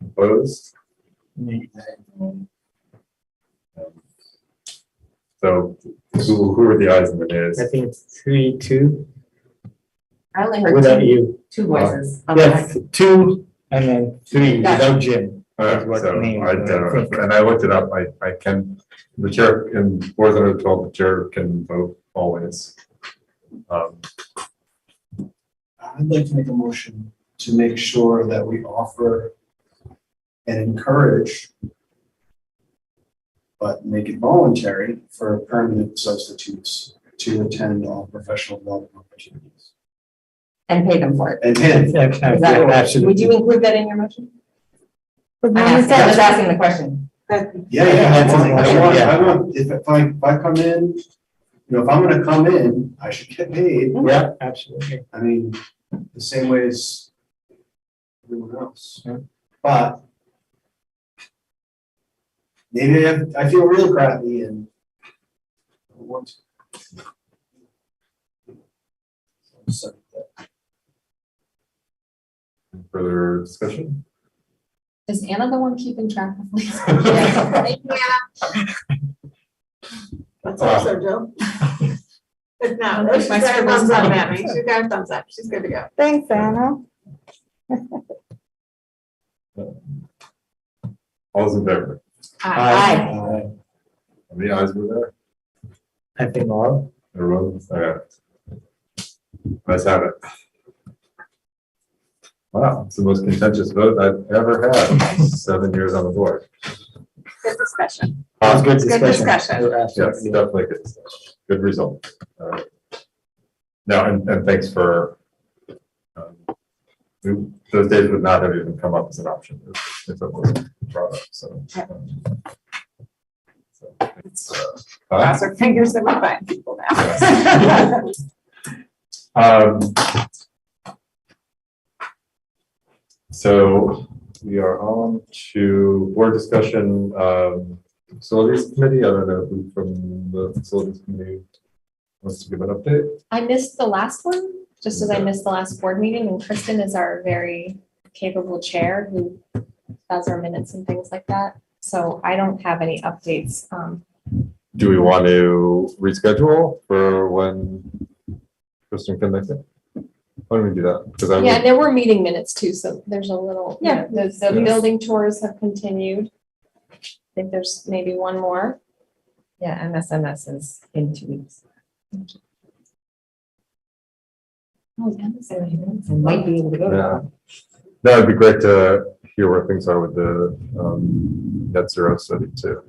Opposed? So who are the ayes and the nays? I think it's 3-2 I only heard without you. 2 voices. Yes, 2 and then 3 Gotcha. without Jim. That's what So name I is, don't, think. and I looked it up, I can, the chair in more than 12, the chair can vote always. I'd like to make a motion to make sure that we offer and encourage, but make it voluntary for permanent substitutes to attend all professional development opportunities. And pay them for it. And Absolutely. Would you include that in your motion? But I'm Mama asking, I was said- asking the question. yeah, I want, if I come in, if I'm gonna come in, I should get paid. Yeah, absolutely. I mean, the same way as everyone else. Yeah. But maybe I feel real crappy and. So, Further discussion? Is Anna the one keeping track of these? Let's hope so, Jill. If not, she's My got a scribble's thumbs up fine. at me. She's got a thumbs up. She's good to go. Thanks, Anna. All those in favor? Aye. How many ayes were there? I think all. Everyone? Okay. Let's have it. Wow, it's the most contentious vote I've ever had in 7 years on the board. Good discussion. That was good Good discussion. Yes, Absolutely. definitely good. Good result. Now, and thanks for, those days would not have even come up as an option if it was brought up, so. Cross our fingers that we find people now. So we are on to board discussion, facilities committee. I don't know who from the facilities committee wants to give an update. I missed the last one, just as I missed the last board meeting, and Kristen is our very capable chair who does our minutes and things like that. So I don't have any updates. Do we want to reschedule for when Kristen can make it? Why don't we do that? Because I Yeah, and would, there were meeting minutes too, so there's a little, Yeah. the Yes. building tours have continued. I think there's maybe one more. Yeah, MSMS is in 2 weeks. Might be able to go to yeah, that. that would be great to hear where things are with the net zero study too.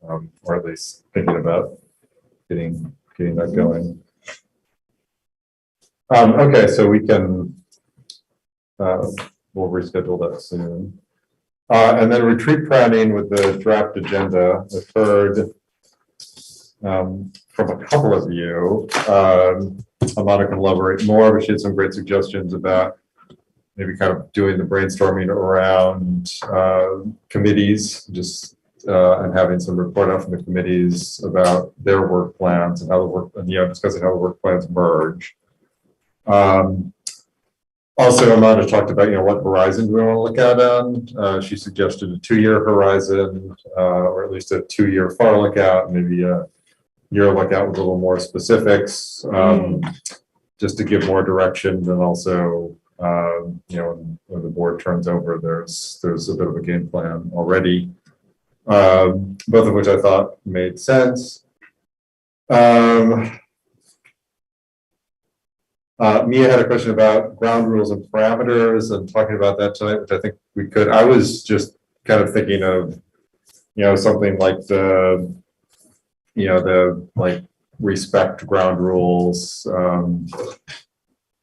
Or at least thinking about getting that going. Okay, so we can, we'll reschedule that soon. And then retreat planning with the draft agenda. I've heard from a couple of you. Amanda can elaborate more, but she had some great suggestions about maybe kind of doing the brainstorming around committees, just and having some report out from the committees about their work plans and how the work, and discussing how the work plans merge. Also, Amanda talked about, what horizon do we want to look at on. She suggested a 2-year horizon, or at least a 2-year far lookout, maybe a year lookout with a little more specifics, just to give more direction. And also, when the board turns over, there's a bit of a game plan already, both of which I thought made sense. Mia had a question about ground rules and parameters and talking about that tonight, which I think we could. I was just kind of thinking of, something like the respect ground rules,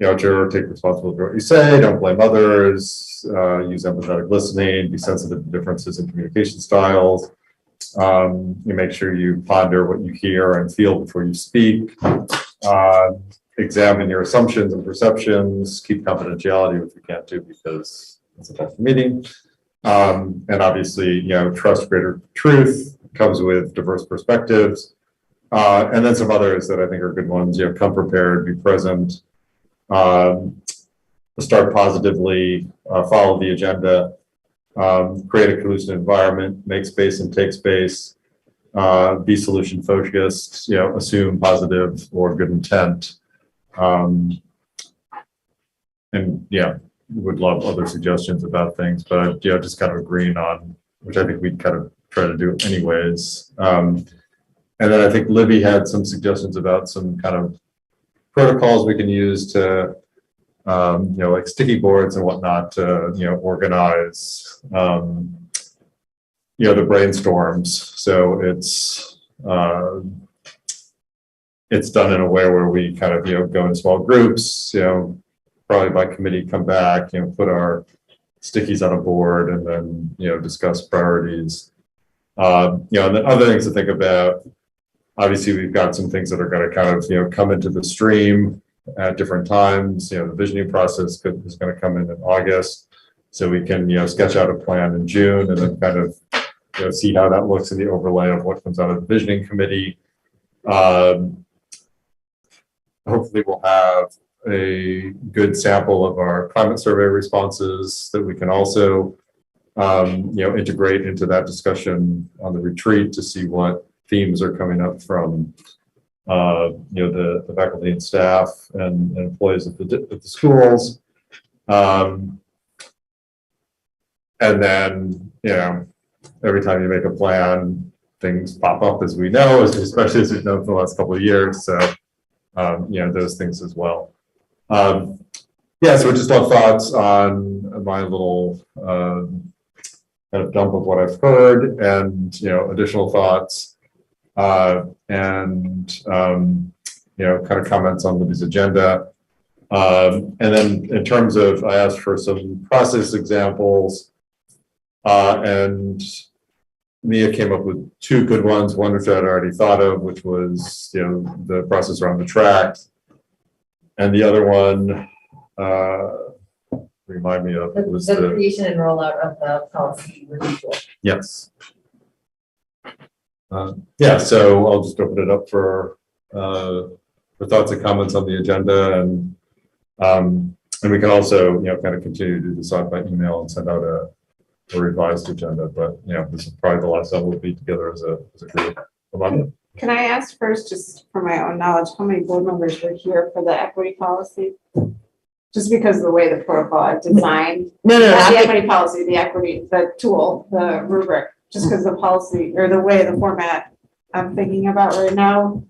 take responsibility for what you say, don't blame others, use empathetic listening, be sensitive to differences in communication styles. You make sure you ponder what you hear and feel before you speak. Examine your assumptions and perceptions, keep confidentiality, which we can't do because it's a tough meeting. And obviously, trust greater truth comes with diverse perspectives. And then some others that I think are good ones, come prepared, be present, start positively, follow the agenda, create a inclusive environment, make space and take space, be solution focused, assume positive or good intent. And would love other suggestions about things, but just kind of agreeing on, which I think we'd kind of try to do anyways. And then I think Libby had some suggestions about some kind of protocols we can use to, like sticky boards and whatnot to, organize, the brainstorms. So it's done in a way where we kind of, go in small groups, probably by committee, come back, put our stickies on a board and then, discuss priorities. And then other things to think about. Obviously, we've got some things that are going to kind of, come into the stream at different times. The visioning process is going to come in August. So we can, sketch out a plan in June and then kind of see how that looks in the overlay of what comes out of the visioning committee. Hopefully we'll have a good sample of our climate survey responses that we can also integrate into that discussion on the retreat to see what themes are coming up from the faculty and staff and employees at the schools. And then, every time you make a plan, things pop up, as we know, especially as we've known for the last couple of years. So, those things as well. So we just love thoughts on my little kind of dump of what I've heard, and additional thoughts, and kind of comments on Libby's agenda. And then in terms of, I asked for some process examples, and Mia came up with two good ones, one which I'd already thought of, which was, the process around the tracks. And the other one, remind me of, was The creation and rollout of the policy review tool. yes. So I'll just open it up for thoughts and comments on the agenda, and we can also, kind of continue to decide by email and send out a revised agenda. But this is probably the last time we'll be together as a group. Amanda? Can I ask first, just for my own knowledge, how many board members were here for the equity policy? Just because of the way the protocol is designed. No, Not the equity policy, the equity, the tool, the rubric, just because the policy or the way the format I'm thinking about right now,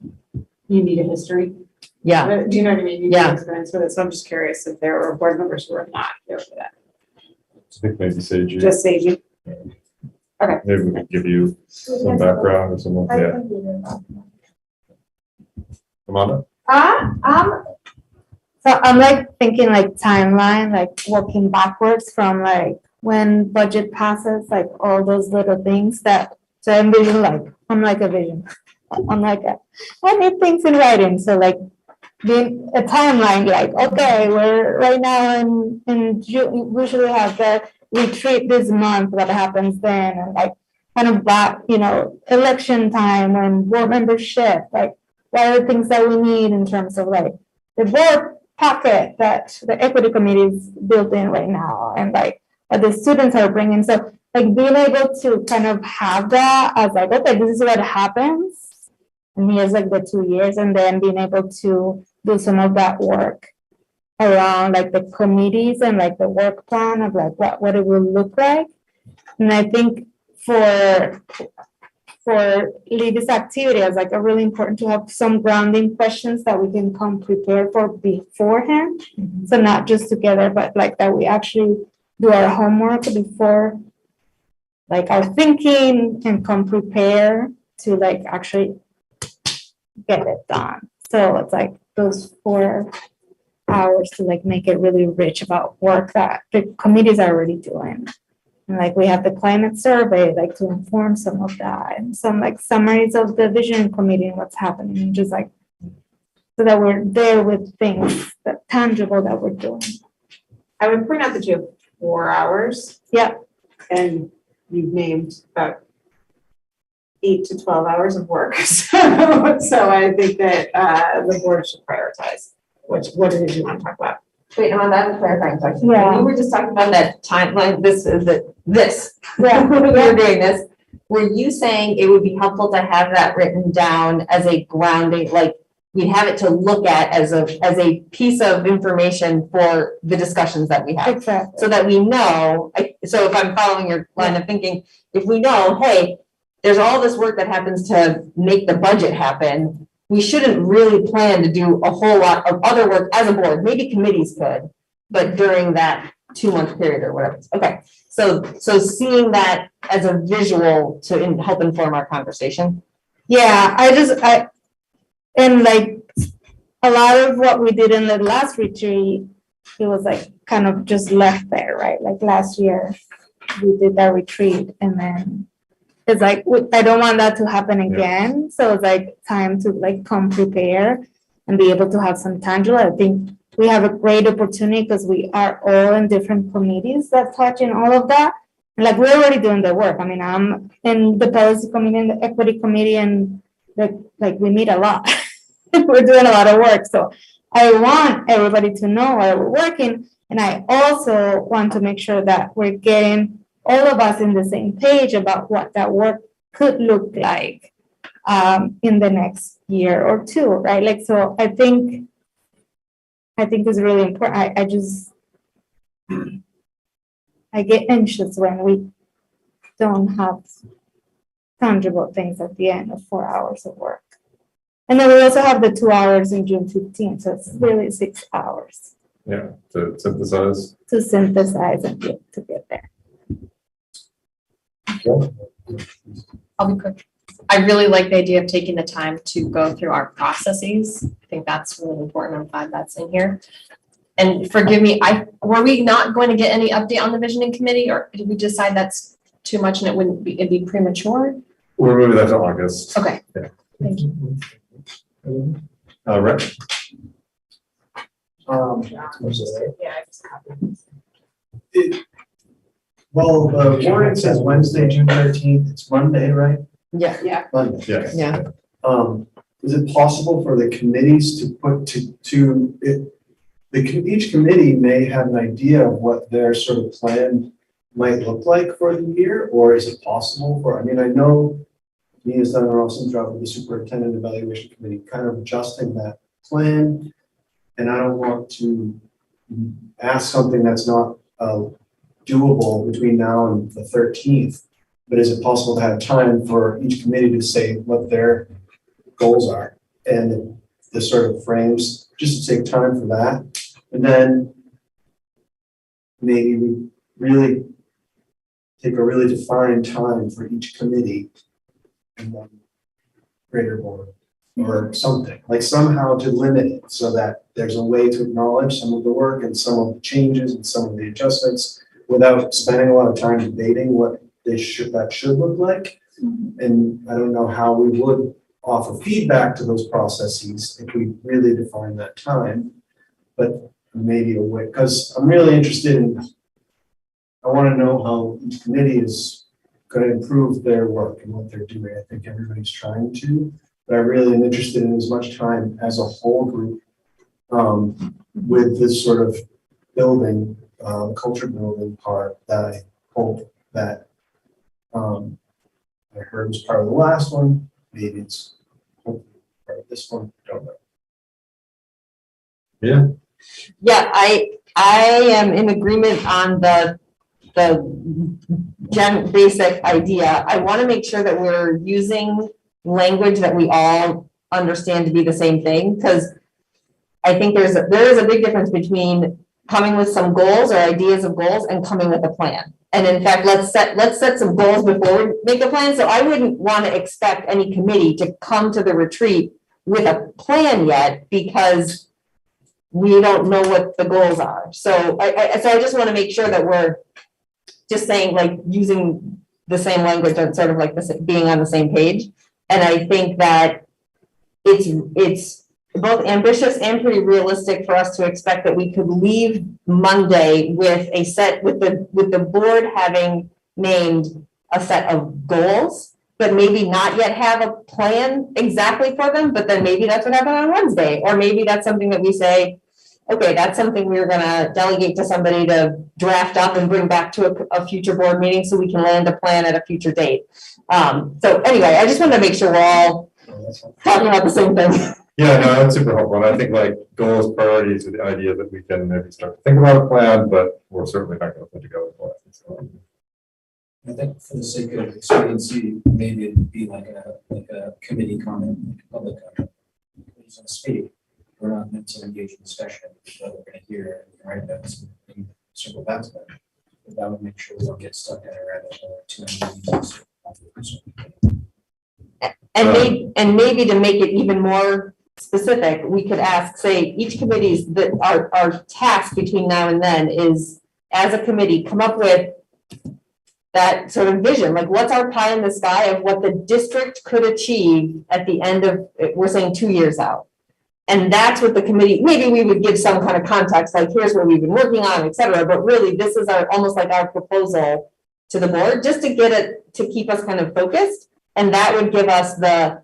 you need a history. Yeah, Do you know what I mean? You need Yeah. experience with it. So I'm just curious if there were board members who were not here for that. I think maybe Seiji. Just Seiji. Maybe we could give you some background or something. Yeah, Amanda? So I'm like thinking like timeline, like working backwards from like when budget passes, like all those little things that, so I envision like, I'm like a vision. I'm like, I need things in writing. So like being a timeline, like, okay, we're right now in June, we usually have the retreat this month, what happens then, and like kind of that, election time and board membership, like what are the things that we need in terms of like the board pocket that the equity committee is built in right now, and like what the students are bringing. So like being able to kind of have that as like, okay, this is what happens, and here's like the 2 years, and then being able to do some of that work around like the committees and like the work plan of like what it will look like. And I think for lead this activity, it's like a really important to have some grounding questions that we can come prepared for beforehand. So not just together, but like that we actually do our homework before like our thinking, and come prepare to like actually get it done. So it's like those 4 hours to like make it really rich about work that the committees are already doing. And like we have the climate survey, like to inform some of that, and some like summaries of the vision committee and what's happening, and just like so that we're there with things that tangible that we're doing. I would point out that you have 4 hours. Yeah. And you've named about 8 to 12 hours of work. So I think that the board should prioritize what it is you want to talk about. wait, on that clarifying question. Yeah. When you were just talking about that timeline, this, Yeah. when we were doing this, were you saying it would be helpful to have that written down as a grounding, like we'd have it to look at as a piece of information for the discussions that we have? Exactly. So that we know, so if I'm following your line of thinking, if we know, hey, there's all this work that happens to make the budget happen, we shouldn't really plan to do a whole lot of other work as a board. Maybe committees could, but during that 2-month period or whatever. Okay, so seeing that as a visual to help inform our conversation. Yeah, and like a lot of what we did in the last retreat, it was like kind of just left there, right? Like last year, we did that retreat, and then it's like, I don't want that to happen again. So it's like time to like come prepare and be able to have some tangible. I think we have a great opportunity because we are all in different committees that touch in all of that. like, we're already doing the work. I mean, I'm in the policy committee and the equity committee, and like we meet a lot. We're doing a lot of work, so I want everybody to know where we're working. And I also want to make sure that we're getting all of us in the same page about what that work could look like in the next year or two, right? Like, so I think it's really important. I get anxious when we don't have tangible things at the end of 4 hours of work. And then we also have the 2 hours in June 15th, so it's really 6 hours Yeah, to synthesize. to synthesize and to get there. I'll be quick. I really like the idea of taking the time to go through our processes. I think that's really important. I'm glad that's in here. And forgive me, were we not going to get any update on the visioning committee, or did we decide that's too much and it'd be premature? We're moving that to August. Okay. Yeah. Thank you. Rick? Well, the warning says Wednesday, June 13th. It's Monday, right? Yeah. Monday. Yes. Yeah. Is it possible for the committees to put each committee may have an idea of what their sort of plan might look like for the year, or is it possible for, I mean, I know Mia's done an awesome job with the superintendent evaluation committee, kind of adjusting that plan. And I don't want to ask something that's not doable between now and the 13th, but is it possible to have time for each committee to say what their goals are and the sort of frames, just to take time for that? And then maybe we really take a really defined time for each committee and then greater board or something, like somehow to limit it so that there's a way to acknowledge some of the work and some of the changes and some of the adjustments without spending a lot of time debating what that should look like. And I don't know how we would offer feedback to those processes if we really define that time, but maybe a way, because I'm really interested in, I want to know how each committee is going to improve their work and what they're doing. I think everybody's trying to, but I really am interested in as much time as a whole group with this sort of building, culture building part that I hope that I heard was part of the last one. Maybe it's hopefully part of this one. I don't know. Yeah. Yeah, I am in agreement on the basic idea. I want to make sure that we're using language that we all understand to be the same thing, because I think there is a big difference between coming with some goals or ideas of goals and coming with a plan. And in fact, let's set some goals before we make a plan. So I wouldn't want to expect any committee to come to the retreat with a plan yet, because we don't know what the goals are. So I just want to make sure that we're just saying, like, using the same language and sort of like this, being on the same page. And I think that it's both ambitious and pretty realistic for us to expect that we could leave Monday with a set, with the board having named a set of goals, but maybe not yet have a plan exactly for them. But then maybe that's what happened on Wednesday, or maybe that's something that we say, okay, that's something we're gonna delegate to somebody to draft up and bring back to a future board meeting so we can land a plan at a future date. So anyway, I just wanted to make sure we're all talking about the same thing. Yeah, no, that's super helpful. And I think like goals, priorities with the idea that we can maybe start to think about a plan, but we're certainly not going to put together a plan. So, I think for the sake of expediency, maybe it'd be like a committee comment, like a public comment. Who's going to speak? We're not meant to engage in discussion, but we're going to hear and write notes and circle back to them. But that would make sure we don't get stuck in a rabbit hole too many meetings. And maybe to make it even more specific, we could ask, say, each committee's that our task between now and then is, as a committee, come up with that sort of vision, like what's our pie in the sky of what the district could achieve at the end of, we're saying 2 years out. And that's what the committee, maybe we would give some kind of context, like here's what we've been working on, et cetera. But really, this is almost like our proposal to the board, just to get it, to keep us kind of focused. And that would give us the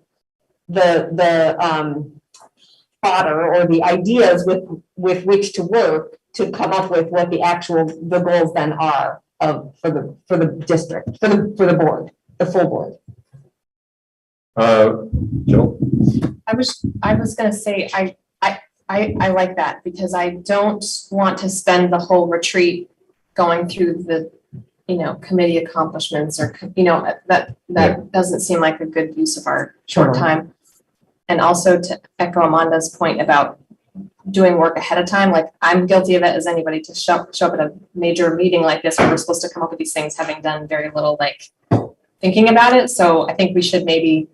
fodder or the ideas with which to work to come up with what the goals then are for the district, for the board, the full board. Jill? I was gonna say, I like that because I don't want to spend the whole retreat going through the, committee accomplishments or, that doesn't seem like a good use of our short time. And also to echo Amanda's point about doing work ahead of time, like I'm guilty of it as anybody to show up at a major meeting like this where we're supposed to come up with these things, having done very little like thinking about it. So I think we should maybe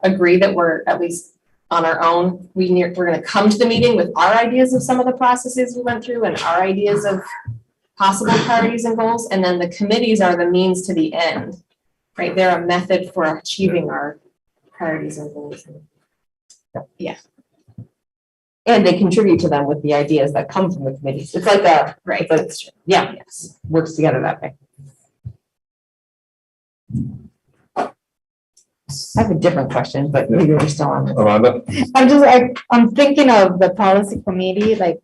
agree that we're at least on our own. We're going to come to the meeting with our ideas of some of the processes we went through and our ideas of possible priorities and goals. And then the committees are the means to the end, right? They're a method for achieving our priorities and goals. Yeah. And they contribute to them with the ideas that come from the committees. It's like Right. It's yeah, yes, works together that way. I have a different question, but maybe we're still on. Amanda? I'm thinking of the policy committee, like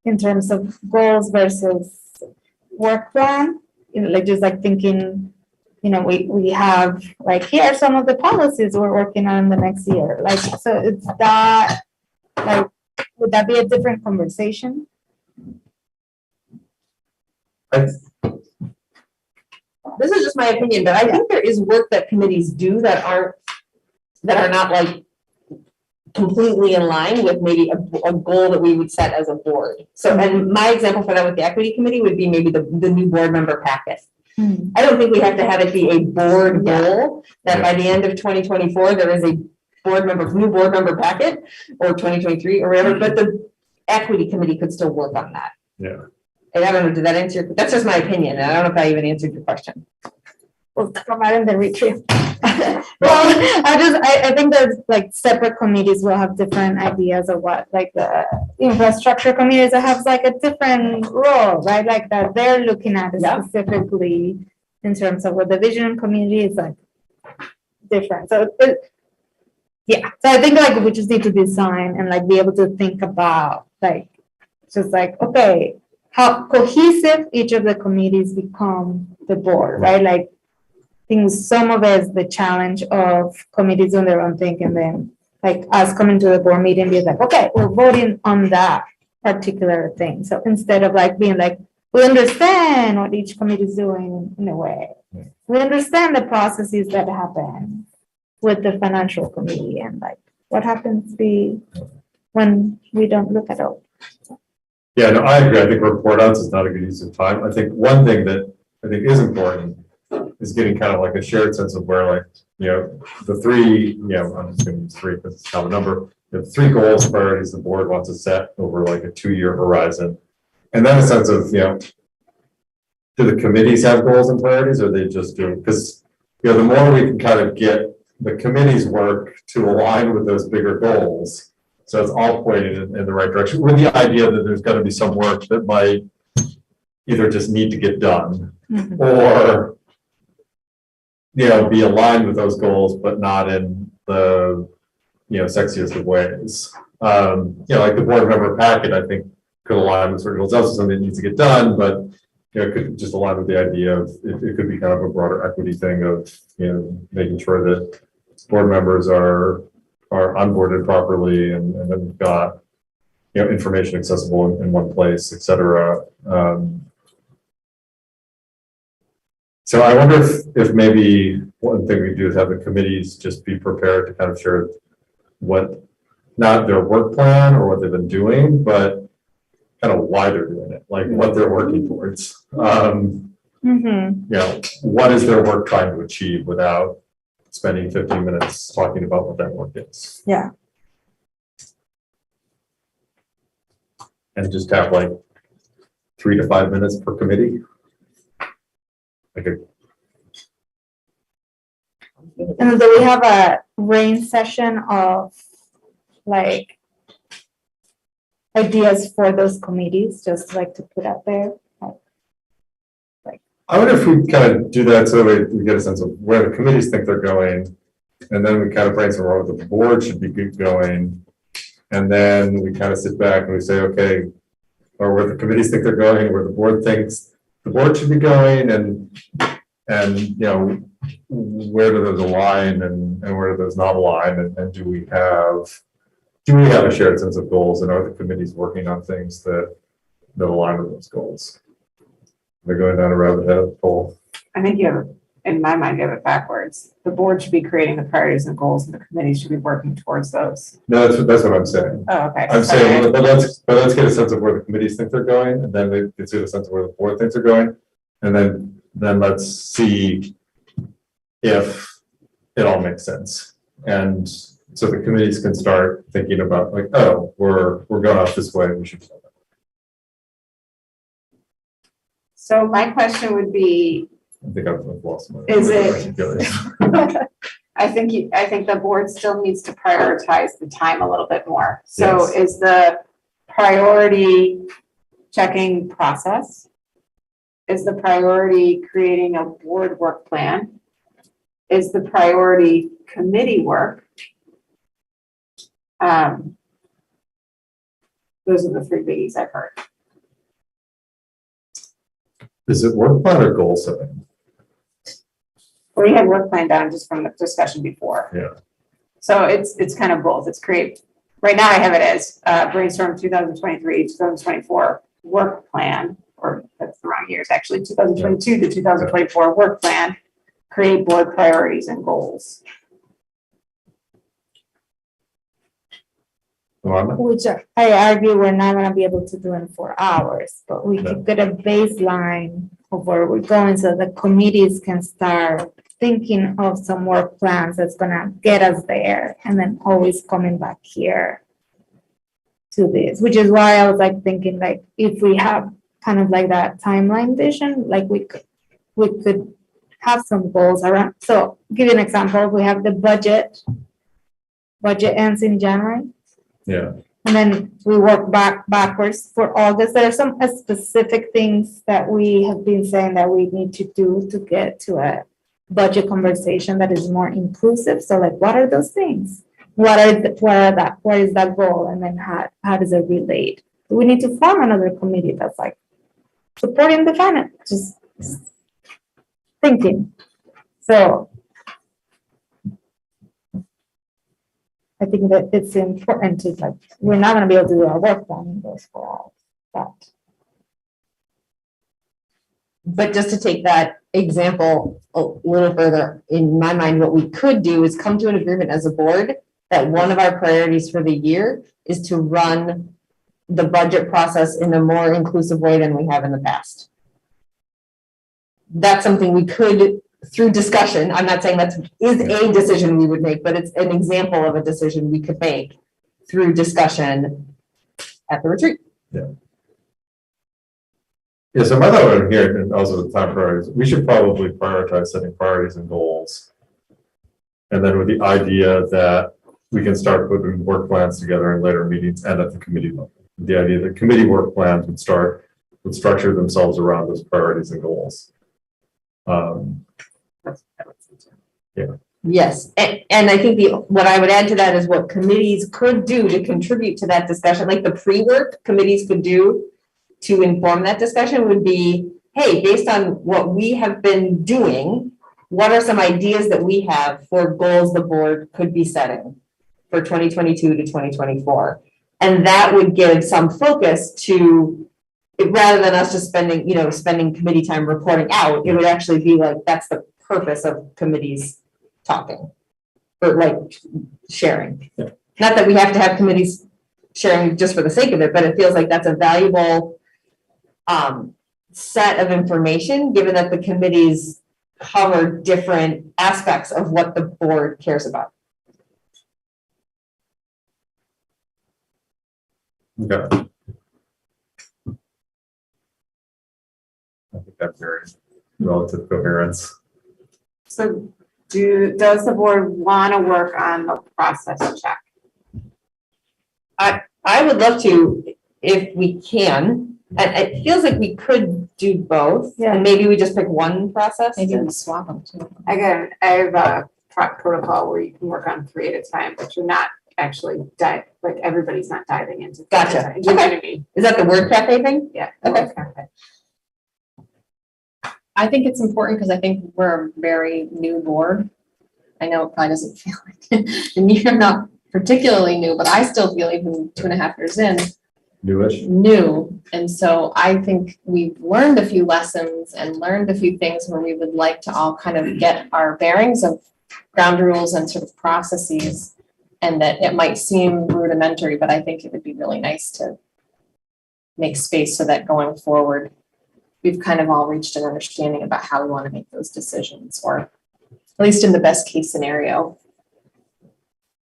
in terms of goals versus work plan, like just like thinking, we have like, here are some of the policies we're working on the next year. Like, so it's that, like, would that be a different conversation? This is just my opinion, but I think there is work that committees do that are not like completely in line with maybe a goal that we would set as a board. So, and my example for that with the equity committee would be maybe the new board member packet. I don't think we have to have it be a board goal that by the end of 2024, there is a new board member packet, or 2023 or whatever, but the equity committee could still work on that. Yeah. And I don't know, did that answer that's just my opinion. And I don't know if I even answered your question. We'll talk about it in the retreat. Well, I think there's like separate committees will have different ideas of what, like the infrastructure committees that have like a different role, right? Like that they're looking at it specifically in terms of what the vision committee is like different. So so I think like we just need to design and like be able to think about like, just like, okay, how cohesive each of the committees become the board, right? Like, I think some of it is the challenge of committees doing their own thing, and then like us coming to the board meeting, be like, okay, we're voting on that particular thing. So instead of like being like, we understand what each committee is doing in a way, we understand the processes that happen with the financial committee and like what happens when we don't look at all. Yeah, no, I agree. I think report outs is not a good use of time. I think one thing that I think is important is getting kind of like a shared sense of where like, the three, I'm just going to use three because it's not a number, the three goals, priorities the board wants to set over like a 2-year horizon. And then a sense of, do the committees have goals and priorities, or are they just doing, because, the more we can kind of get the committee's work to align with those bigger goals, so it's all pointed in the right direction, with the idea that there's going to be some work that might either just need to get done or, be aligned with those goals, but not in the, sexiest of ways. Like the board member packet, I think could align with certain goals. Also something that needs to get done, but, it could just align with the idea of, it could be kind of a broader equity thing of, making sure that board members are onboarded properly, and then we've got, information accessible in one place, et cetera. So I wonder if maybe one thing we do is have the committees just be prepared to kind of share what, not their work plan or what they've been doing, but kind of why they're doing it, like what they're working towards. What is their work trying to achieve without spending 15 minutes talking about what that work is. Yeah. And just have like 3 to 5 minutes per committee. And do we have a range session of like ideas for those committees, just like to put out there? I wonder if we kind of do that so we get a sense of where the committees think they're going. And then we kind of brainstorm where the board should be going. And then we kind of sit back and we say, okay, or where the committees think they're going, where the board thinks the board should be going, and you know, where do those align and where do those not align, and do we have a shared sense of goals, and are the committees working on things that align with those goals? They're going down a rabbit hole. I think you have, in my mind, you have it backwards. The board should be creating the priorities and goals, and the committee should be working towards those. No, that's what I'm saying. Oh, okay. I'm saying, but let's get a sense of where the committees think they're going, and then they can get a sense of where the board thinks they're going, and then let's see if it all makes sense. And so the committees can start thinking about like, oh, we're going off this way, we should go that way. So my question would be, I think I've lost my. Is it- I think the board still needs to prioritize the time a little bit more. So Yes. is the priority checking process? Is the priority creating a board work plan? Is the priority committee work? Those are the three biggies I've heard. Is it work plan or goal setting? We had work plan down just from the discussion before. Yeah. So it's kind of both. It's create, right now I have it as brainstorm 2023, 2024 work plan, or that's the wrong years, actually 2022 to 2024 work plan, create board priorities and goals. Alana? Which I argue we're not gonna be able to do in 4 hours, but we could get a baseline of where we're going so the committees can start thinking of some work plans that's gonna get us there, and then always coming back here to this, which is why I was like thinking like if we have kind of like that timeline vision, like we could have some goals around. So give you an example, we have the budget ends in January. Yeah. And then we work backwards for August. There are some specific things that we have been saying that we need to do to get to a budget conversation that is more inclusive. So like, what are those things? What is that goal? And then how does it relate? We need to form another committee that's like supporting the finance, just thinking. So I think that it's important to like, we're not gonna be able to do our work plan in those for all that. But just to take that example a little further, in my mind, what we could do is come to an agreement as a board that one of our priorities for the year is to run the budget process in a more inclusive way than we have in the past. That's something we could, through discussion, I'm not saying that is a decision we would make, but it's an example of a decision we could make through discussion at the retreat. Yeah, so my thought here, and also the time priorities, we should probably prioritize setting priorities and goals. And then with the idea that we can start putting work plans together in later meetings and at the committee level. The idea that committee work plans would structure themselves around those priorities and goals. Yes, and I think what I would add to that is what committees could do to contribute to that discussion, like the pre-work committees could do to inform that discussion would be, hey, based on what we have been doing, what are some ideas that we have for goals the board could be setting for 2022 to 2024? And that would give some focus to, rather than us just spending committee time reporting out, it would actually be like, that's the purpose of committees talking, or like sharing. Yeah. Not that we have to have committees sharing just for the sake of it, but it feels like that's a valuable set of information, given that the committees cover different aspects of what the board cares about. Okay. I think that's very relative coherence. So does the board want to work on the process check? I would love to, if we can, It feels like we could do both, Yeah. and maybe we just pick one process. Maybe we and- swap them too. Again, I have a protocol where you can work on 3 at a time, but you're not actually like everybody's not diving into. 3 at a Gotcha. time. Do you know Okay. what I mean? Is that the word cafe thing? Yeah. Okay. I think it's important because I think we're a very new board. I know it probably doesn't feel like, and you're not particularly new, but I still feel even 2.5 years in, Newish. new. And so I think we've learned a few lessons and learned a few things where we would like to all kind of get our bearings of ground rules and sort of processes. And that it might seem rudimentary, but I think it would be really nice to make space so that going forward, we've kind of all reached an understanding about how we want to make those decisions, or at least in the best case scenario.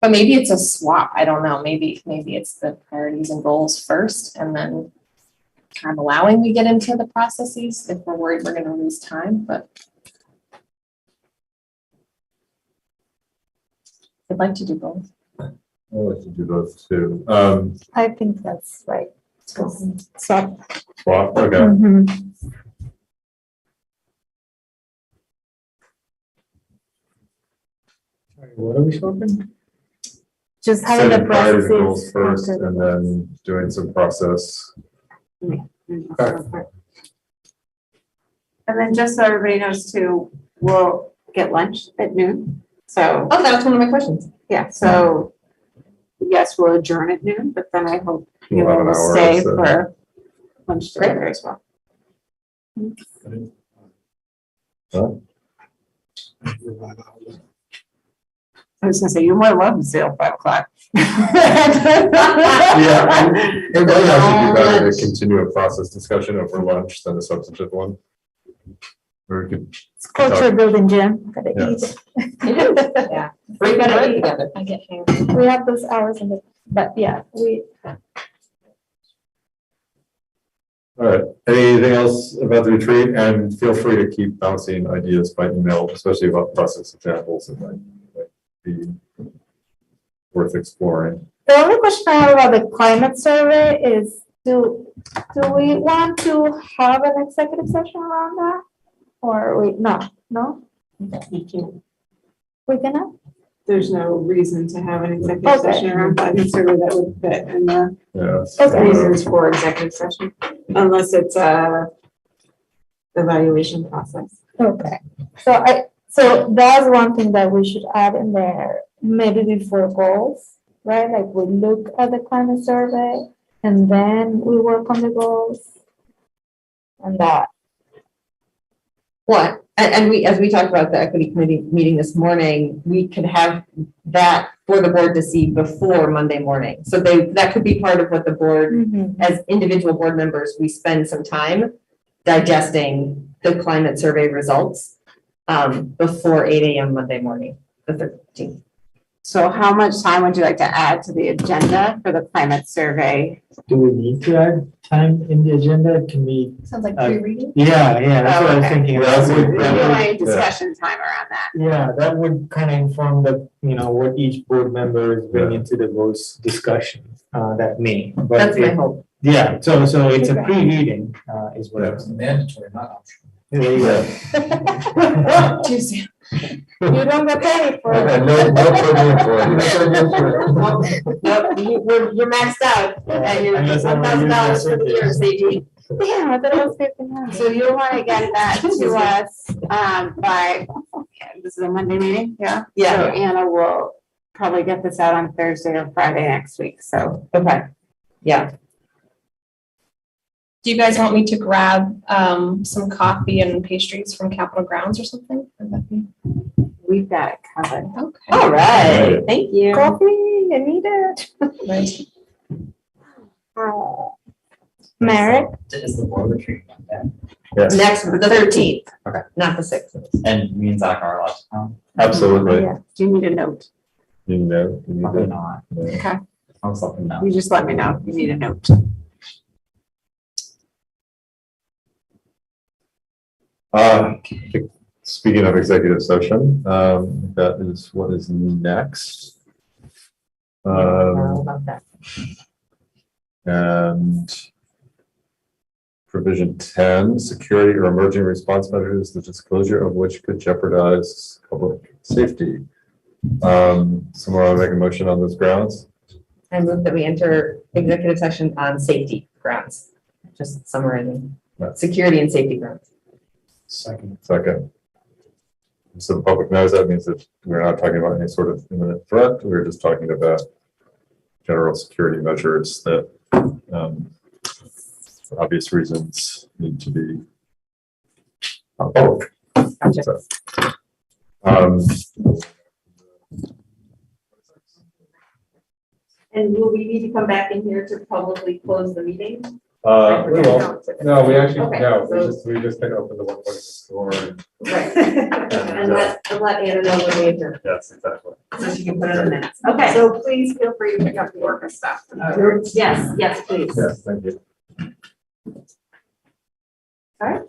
But maybe it's a swap. I don't know. Maybe it's the priorities and goals first, and then kind of allowing we get into the processes if we're worried we're going to lose time. But I'd like to do both. I like to do those too. I think that's right. So, Swap, okay. mhm. Sorry, what are we swapping? Just having the Setting priorities and processes. goals first and then doing some process. And then just so everybody knows too, we'll get lunch at noon. So, Oh, that was one of my questions. yeah, so yes, we'll adjourn at noon, but then I hope you We'll have an will hour, stay so- for lunch together as well. Huh? I was gonna say, you're more welcome to stay till 5 o'clock. Yeah, it might actually be better to continue a process discussion over lunch than a substantive one. Or we could, It's culture building, Jim. Gotta yes. eat. Yeah. We gotta work together. I get hangry. We have those hours in the, but yeah, we, All right, anything else about the retreat? And feel free to keep bouncing ideas by email, especially about process examples that might be worth exploring. the only question I have about the climate survey is, do we want to have an executive session around that? Or no? You can't. We cannot? There's no reason to have an executive Okay. session around that, certainly that would fit in the Yes. Okay. reasons for executive session, unless it's a evaluation process. Okay, so that's one thing that we should add in there, maybe before goals, right? Like we look at the climate survey and then we work on the goals. And that, What? And we, as we talked about the equity committee meeting this morning, we could have that for the board to see before Monday morning. So that could be part of what the board, as individual board members, we spend some time digesting the climate survey results before 8 a.m. Monday morning, the 13th. So how much time would you like to add to the agenda for the climate survey? Do we need to add time in the agenda? Can we? Sounds like Uh, pre-reading. Yeah, that's what I was Okay. thinking. Yeah, That that's would- what- that You would- want discussion time around that? Yeah, that would kind of inform what each board member is bringing to the voice discussion, that may. But That's my it- hope. Yeah, so it's a Okay. pre-reading, is what I It's was. mandatory, not optional. There you go. Tuesday. you don't get paid for And it. no per diem for it. Yep, you're maxed out, and you're Unless I'm $1,000 for the using year, Sadie. Damn, I thought it was 59. So you want to get that to us, by, this is a Monday meeting, yeah? So Yeah, Anna will probably get this out on Thursday or Friday next week, so. okay, yeah. Do you guys want me to grab some coffee and pastries from Capitol Grounds or something? Would that be- We've got it covered. Okay. All right, thank you. Coffee, you need it. Right. Merrick, Is the board retreat Monday? Yes, Next, the 13th. Okay. Not the 6th. And me and Zach are allowed to come? absolutely. yeah. Do you need a note? You know, you need Probably to- not. Okay. I'll just let them know. You just let me know if you need a note. Speaking of executive session, that is what is next. About that. And Provision 10, security or emerging response measures, the disclosure of which could jeopardize public safety. Someone want to make a motion on those grounds? I move that we enter executive session on safety grounds, just summarizing, Right. security and safety grounds. Second. Second. So the public knows that means that we're not talking about any sort of imminent threat. We're just talking about general security measures that, for obvious reasons, need to be public. Gotcha. So, And will we need to come back in here to publicly close the meeting? we won't. No, we actually, Okay, no, so- we just can open the 1.6 door. Right. And let Anna know when we adjourn, Yes, exactly. so she can put it in the minutes. Okay. So please feel free to pick up the orca stuff. Yes, yes, please. Yes, thank you. All right.